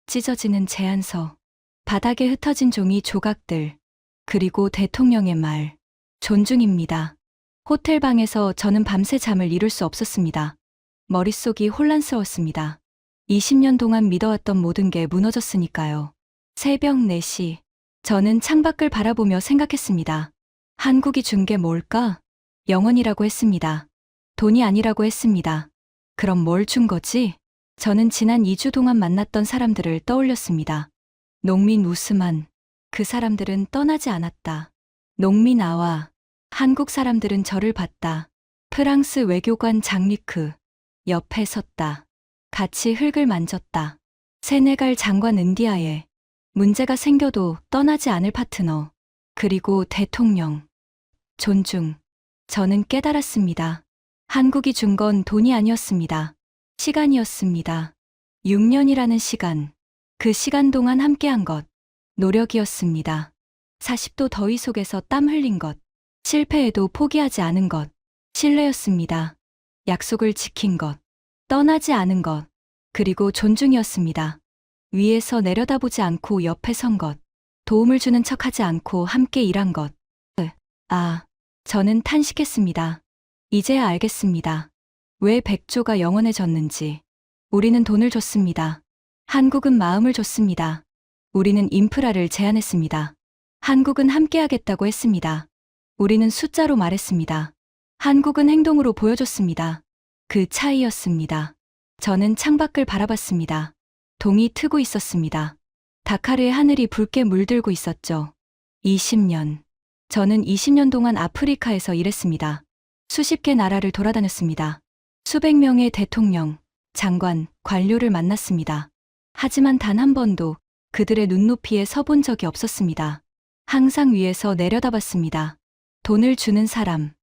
찢어지는 제안서, 바닥에 흩어진 종이 조각들, 그리고 대통령의 말, 존중입니다. 호텔 방에서 저는 밤새 잠을 이룰 수 없었습니다. 머릿속이 혼란스러웠습니다. 20년 동안 믿어왔던 모든 게 무너졌으니까요. 새벽 4시, 저는 창밖을 바라보며 생각했습니다. 한국이 준 게 뭘까? 영원이라고 했습니다. 돈이 아니라고 했습니다. 그럼 뭘 준 거지? 저는 지난 2주 동안 만났던 사람들을 떠올렸습니다. 농민 우스만, 그 사람들은 떠나지 않았다. 농민 아와, 한국 사람들은 저를 봤다. 프랑스 외교관 장리크, 옆에 섰다. 같이 흙을 만졌다. 세네갈 장관 은디아에, 문제가 생겨도 떠나지 않을 파트너, 그리고 대통령. 존중. 저는 깨달았습니다. 한국이 준 건 돈이 아니었습니다. 시간이었습니다. 6년이라는 시간. 그 시간 동안 함께한 것. 노력이었습니다. 40도 더위 속에서 땀 흘린 것. 실패해도 포기하지 않은 것. 신뢰였습니다. 약속을 지킨 것. 떠나지 않은 것. 그리고 존중이었습니다. 위에서 내려다보지 않고 옆에 선 것. 도움을 주는 척하지 않고 함께 일한 것. 저는 탄식했습니다. 이제야 알겠습니다. 왜 100조가 영원해졌는지. 우리는 돈을 줬습니다. 한국은 마음을 줬습니다. 우리는 인프라를 제안했습니다. 한국은 함께하겠다고 했습니다. 우리는 숫자로 말했습니다. 한국은 행동으로 보여줬습니다. 그 차이였습니다. 저는 창밖을 바라봤습니다. 동이 트고 있었습니다. 다카르의 하늘이 붉게 물들고 있었죠. 20년. 저는 20년 동안 아프리카에서 일했습니다. 수십 개 나라를 돌아다녔습니다. 수백 명의 대통령, 장관, 관료를 만났습니다. 하지만 단 한 번도 그들의 눈높이에 서본 적이 없었습니다. 항상 위에서 내려다봤습니다. 돈을 주는 사람,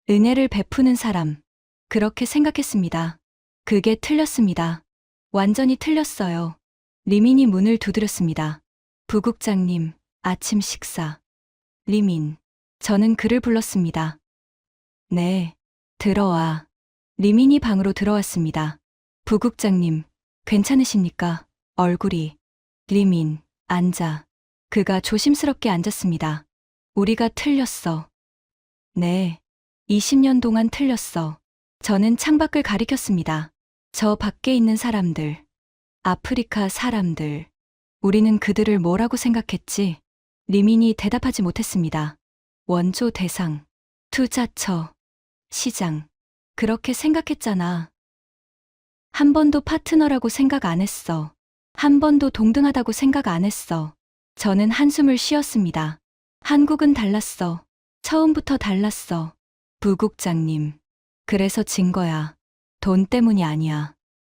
은혜를 베푸는 사람, 그렇게 생각했습니다. 그게 틀렸습니다. 완전히 틀렸어요. 리민이 문을 두드렸습니다. 부국장님, 아침 식사. 리민. 저는 그를 불렀습니다. 네, 들어와. 리민이 방으로 들어왔습니다. 부국장님, 괜찮으십니까? 얼굴이. 리민, 앉아. 그가 조심스럽게 앉았습니다. 우리가 틀렸어. 네, 20년 동안 틀렸어. 저는 창밖을 가리켰습니다. 저 밖에 있는 사람들. 아프리카 사람들. 우리는 그들을 뭐라고 생각했지? 리민이 대답하지 못했습니다. 원조 대상, 투자처, 시장. 그렇게 생각했잖아. 한 번도 파트너라고 생각 안 했어. 한 번도 동등하다고 생각 안 했어. 저는 한숨을 쉬었습니다. 한국은 달랐어. 처음부터 달랐어. 부국장님. 그래서 진 거야. 돈 때문이 아니야.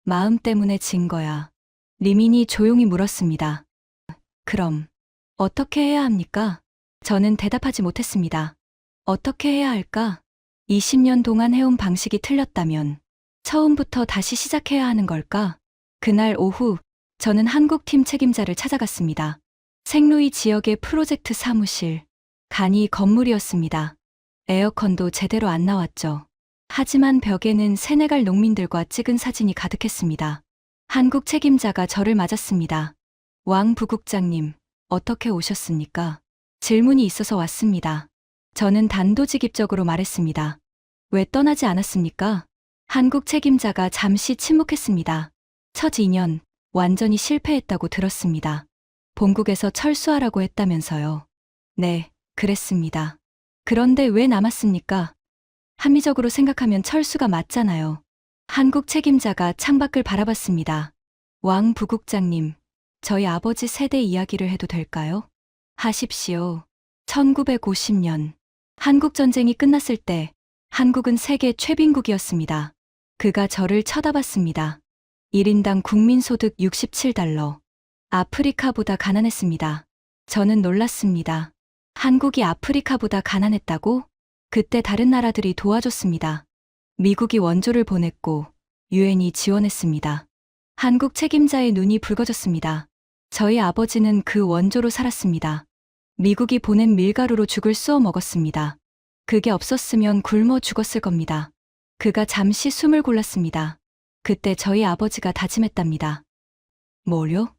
마음 때문에 진 거야. 리민이 조용히 물었습니다. 그럼 어떻게 해야 합니까? 저는 대답하지 못했습니다. 어떻게 해야 할까? 20년 동안 해온 방식이 틀렸다면 처음부터 다시 시작해야 하는 걸까? 그날 오후 저는 한국팀 책임자를 찾아갔습니다. 생루이 지역의 프로젝트 사무실. 간이 건물이었습니다. 에어컨도 제대로 안 나왔죠. 하지만 벽에는 세네갈 농민들과 찍은 사진이 가득했습니다. 한국 책임자가 저를 맞았습니다. 왕 부국장님, 어떻게 오셨습니까? 질문이 있어서 왔습니다. 저는 단도직입적으로 말했습니다. 왜 떠나지 않았습니까? 한국 책임자가 잠시 침묵했습니다. 첫 2년 완전히 실패했다고 들었습니다. 본국에서 철수하라고 했다면서요. 네, 그랬습니다. 그런데 왜 남았습니까? 합리적으로 생각하면 철수가 맞잖아요. 한국 책임자가 창밖을 바라봤습니다. 왕 부국장님, 저희 아버지 세대 이야기를 해도 될까요? 하십시오. 1950년 한국전쟁이 끝났을 때 한국은 세계 최빈국이었습니다. 그가 저를 쳐다봤습니다. 1인당 국민소득 67달러. 아프리카보다 가난했습니다. 저는 놀랐습니다. 한국이 아프리카보다 가난했다고? 그때 다른 나라들이 도와줬습니다. 미국이 원조를 보냈고 유엔이 지원했습니다. 한국 책임자의 눈이 붉어졌습니다. 저희 아버지는 그 원조로 살았습니다. 미국이 보낸 밀가루로 죽을 쏘어 먹었습니다. 그게 없었으면 굶어 죽었을 겁니다. 그가 잠시 숨을 골랐습니다. 그때 저희 아버지가 다짐했답니다. 뭐요?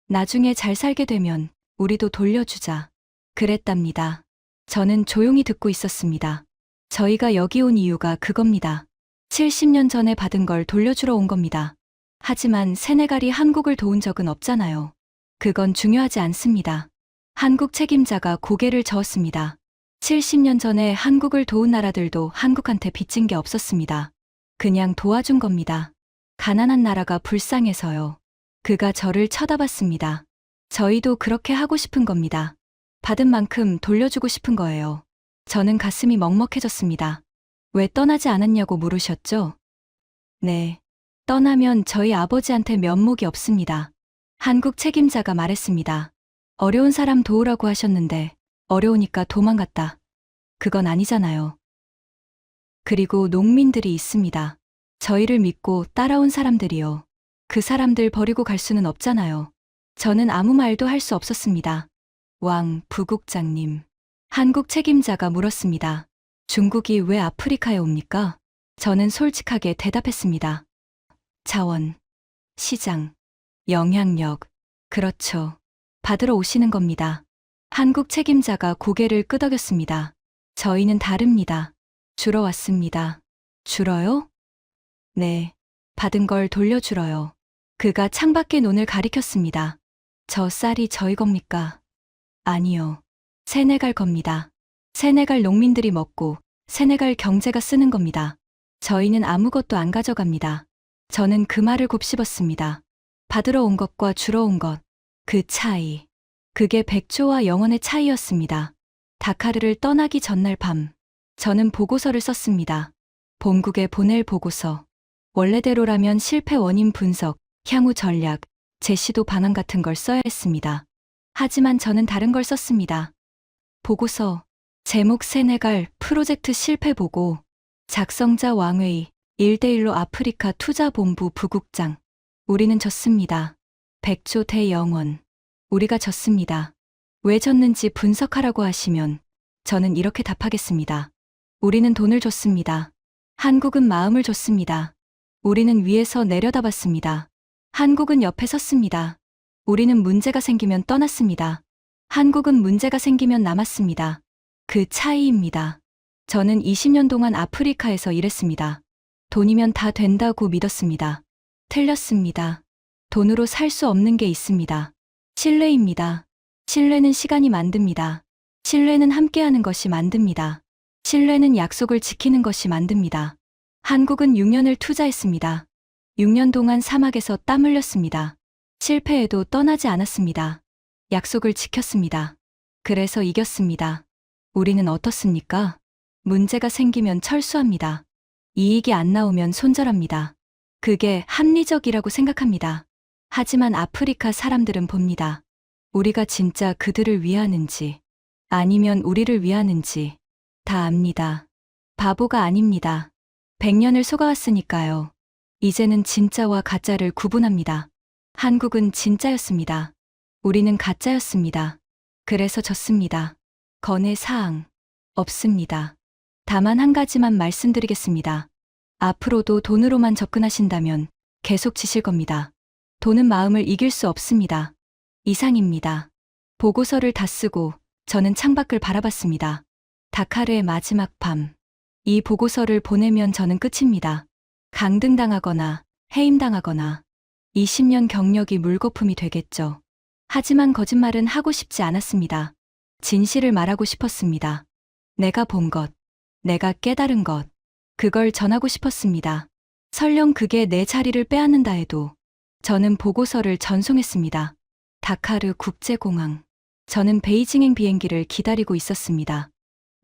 나중에 잘 살게 되면 우리도 돌려주자. 그랬답니다. 저는 조용히 듣고 있었습니다. 저희가 여기 온 이유가 그겁니다. 70년 전에 받은 걸 돌려주러 온 겁니다. 하지만 세네갈이 한국을 도운 적은 없잖아요. 그건 중요하지 않습니다. 한국 책임자가 고개를 저었습니다. 70년 전에 한국을 도운 나라들도 한국한테 빚진 게 없었습니다. 그냥 도와준 겁니다. 가난한 나라가 불쌍해서요. 그가 저를 쳐다봤습니다. 저희도 그렇게 하고 싶은 겁니다. 받은 만큼 돌려주고 싶은 거예요. 저는 가슴이 먹먹해졌습니다. 왜 떠나지 않았냐고 물으셨죠? 네. 떠나면 저희 아버지한테 면목이 없습니다. 한국 책임자가 말했습니다. 어려운 사람 도우라고 하셨는데 어려우니까 도망갔다. 그건 아니잖아요. 그리고 농민들이 있습니다. 저희를 믿고 따라온 사람들이요. 그 사람들 버리고 갈 수는 없잖아요. 저는 아무 말도 할 수 없었습니다. 왕 부국장님. 한국 책임자가 물었습니다. 중국이 왜 아프리카에 옵니까? 저는 솔직하게 대답했습니다. 자원, 시장, 영향력. 그렇죠. 받으러 오시는 겁니다. 한국 책임자가 고개를 끄덕였습니다. 저희는 다릅니다. 주러 왔습니다. 주러요? 네. 받은 걸 돌려주러요. 그가 창밖의 논을 가리켰습니다. 저 쌀이 저희 겁니까? 아니요. 세네갈 겁니다. 세네갈 농민들이 먹고 세네갈 경제가 쓰는 겁니다. 저희는 아무것도 안 가져갑니다. 저는 그 말을 곱씹었습니다. 받으러 온 것과 주러 온 것. 그 차이. 그게 백조와 영원의 차이였습니다. 다카르를 떠나기 전날 밤. 저는 보고서를 썼습니다. 본국에 보낼 보고서. 원래대로라면 실패 원인 분석, 향후 전략, 제시도 방안 같은 걸 써야 했습니다. 하지만 저는 다른 걸 썼습니다. 보고서, 제목 세네갈 프로젝트 실패 보고, 작성자 왕웨이, 1대1로 아프리카 투자본부 부국장. 우리는 졌습니다. 백조 대영원. 우리가 졌습니다. 왜 졌는지 분석하라고 하시면 저는 이렇게 답하겠습니다. 우리는 돈을 줬습니다. 한국은 마음을 줬습니다. 우리는 위에서 내려다봤습니다. 한국은 옆에 섰습니다. 우리는 문제가 생기면 떠났습니다. 한국은 문제가 생기면 남았습니다. 그 차이입니다. 저는 20년 동안 아프리카에서 일했습니다. 돈이면 다 된다고 믿었습니다. 틀렸습니다. 돈으로 살 수 없는 게 있습니다. 신뢰입니다. 신뢰는 시간이 만듭니다. 신뢰는 함께하는 것이 만듭니다. 신뢰는 약속을 지키는 것이 만듭니다. 한국은 6년을 투자했습니다. 6년 동안 사막에서 땀 흘렸습니다. 실패해도 떠나지 않았습니다. 약속을 지켰습니다. 그래서 이겼습니다. 우리는 어떻습니까? 문제가 생기면 철수합니다. 이익이 안 나오면 손절합니다. 그게 합리적이라고 생각합니다. 하지만 아프리카 사람들은 봅니다. 우리가 진짜 그들을 위하는지, 아니면 우리를 위하는지 다 압니다. 바보가 아닙니다. 100년을 속아왔으니까요. 이제는 진짜와 가짜를 구분합니다. 한국은 진짜였습니다. 우리는 가짜였습니다. 그래서 졌습니다. 건의 사항 없습니다. 다만 한 가지만 말씀드리겠습니다. 앞으로도 돈으로만 접근하신다면 계속 지실 겁니다. 돈은 마음을 이길 수 없습니다. 이상입니다. 보고서를 다 쓰고 저는 창밖을 바라봤습니다. 다카르의 마지막 밤. 이 보고서를 보내면 저는 끝입니다. 강등당하거나 해임당하거나 20년 경력이 물거품이 되겠죠. 하지만 거짓말은 하고 싶지 않았습니다. 진실을 말하고 싶었습니다. 내가 본 것, 내가 깨달은 것, 그걸 전하고 싶었습니다. 설령 그게 내 자리를 빼앗는다 해도 저는 보고서를 전송했습니다. 다카르 국제공항. 저는 베이징행 비행기를 기다리고 있었습니다.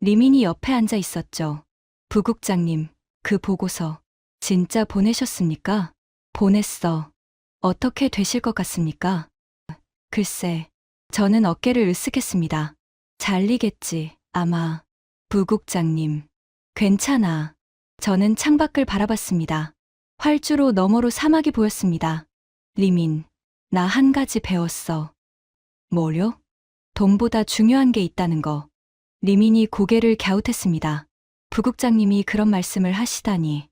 리민이 옆에 앉아 있었죠. 부국장님, 그 보고서 진짜 보내셨습니까? 보냈어. 어떻게 되실 것 같습니까? 글쎄, 저는 어깨를 으쓱했습니다. 잘리겠지, 아마. 부국장님, 괜찮아. 저는 창밖을 바라봤습니다. 활주로 너머로 사막이 보였습니다. 리민, 나 한 가지 배웠어. 뭐요? 돈보다 중요한 게 있다는 거. 리민이 고개를 갸웃했습니다. 부국장님이 그런 말씀을 하시다니.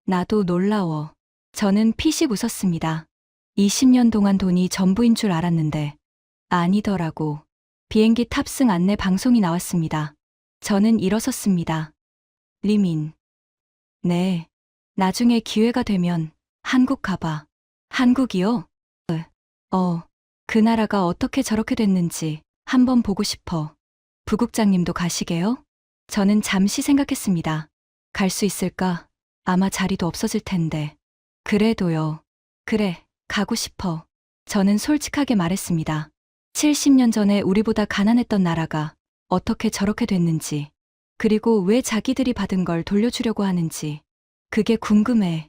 나도 놀라워. 저는 피식 웃었습니다. 20년 동안 돈이 전부인 줄 알았는데 아니더라고. 비행기 탑승 안내 방송이 나왔습니다. 저는 일어섰습니다. 리민. 네. 나중에 기회가 되면 한국 가봐. 한국이요? 그 나라가 어떻게 저렇게 됐는지 한번 보고 싶어. 부국장님도 가시게요? 저는 잠시 생각했습니다. 갈 수 있을까? 아마 자리도 없어질 텐데. 그래도요. 그래, 가고 싶어. 저는 솔직하게 말했습니다. 70년 전에 우리보다 가난했던 나라가 어떻게 저렇게 됐는지, 그리고 왜 자기들이 받은 걸 돌려주려고 하는지, 그게 궁금해.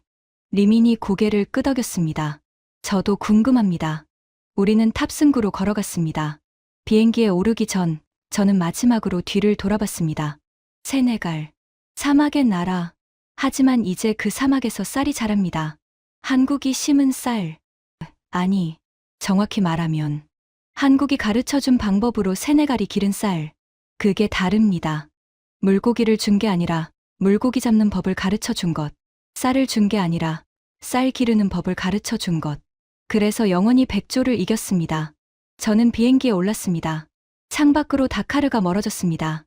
리민이 고개를 끄덕였습니다. 저도 궁금합니다. 우리는 탑승구로 걸어갔습니다. 비행기에 오르기 전 저는 마지막으로 뒤를 돌아봤습니다. 세네갈, 사막의 나라. 하지만 이제 그 사막에서 쌀이 자랍니다. 한국이 심은 쌀. 아니, 정확히 말하면 한국이 가르쳐준 방법으로 세네갈이 기른 쌀. 그게 다릅니다. 물고기를 준 게 아니라 물고기 잡는 법을 가르쳐 준 것. 쌀을 준 게 아니라 쌀 기르는 법을 가르쳐 준 것. 그래서 영원히 백조를 이겼습니다. 저는 비행기에 올랐습니다. 창밖으로 다카르가 멀어졌습니다.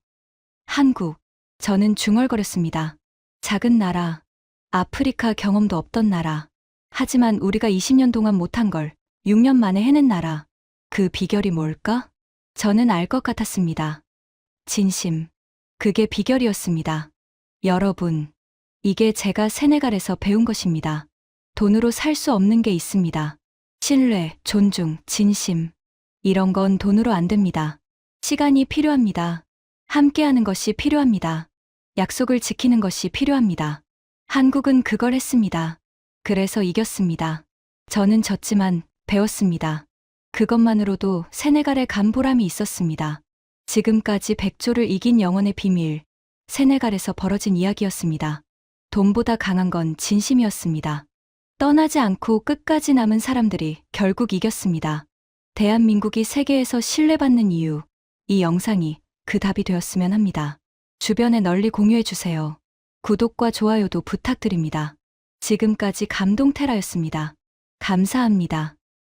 한국. 저는 중얼거렸습니다. 작은 나라. 아프리카 경험도 없던 나라. 하지만 우리가 20년 동안 못한 걸 6년 만에 해낸 나라. 그 비결이 뭘까? 저는 알 것 같았습니다. 진심. 그게 비결이었습니다. 여러분, 이게 제가 세네갈에서 배운 것입니다. 돈으로 살 수 없는 게 있습니다. 신뢰, 존중, 진심. 이런 건 돈으로 안 됩니다. 시간이 필요합니다. 함께하는 것이 필요합니다. 약속을 지키는 것이 필요합니다. 한국은 그걸 했습니다. 그래서 이겼습니다. 저는 졌지만 배웠습니다. 그것만으로도 세네갈에 간 보람이 있었습니다. 지금까지 백조를 이긴 영혼의 비밀. 세네갈에서 벌어진 이야기였습니다. 돈보다 강한 건 진심이었습니다. 떠나지 않고 끝까지 남은 사람들이 결국 이겼습니다. 대한민국이 세계에서 신뢰받는 이유. 이 영상이 그 답이 되었으면 합니다. 주변에 널리 공유해주세요. 구독과 좋아요도 부탁드립니다. 지금까지 감동테라였습니다. 감사합니다.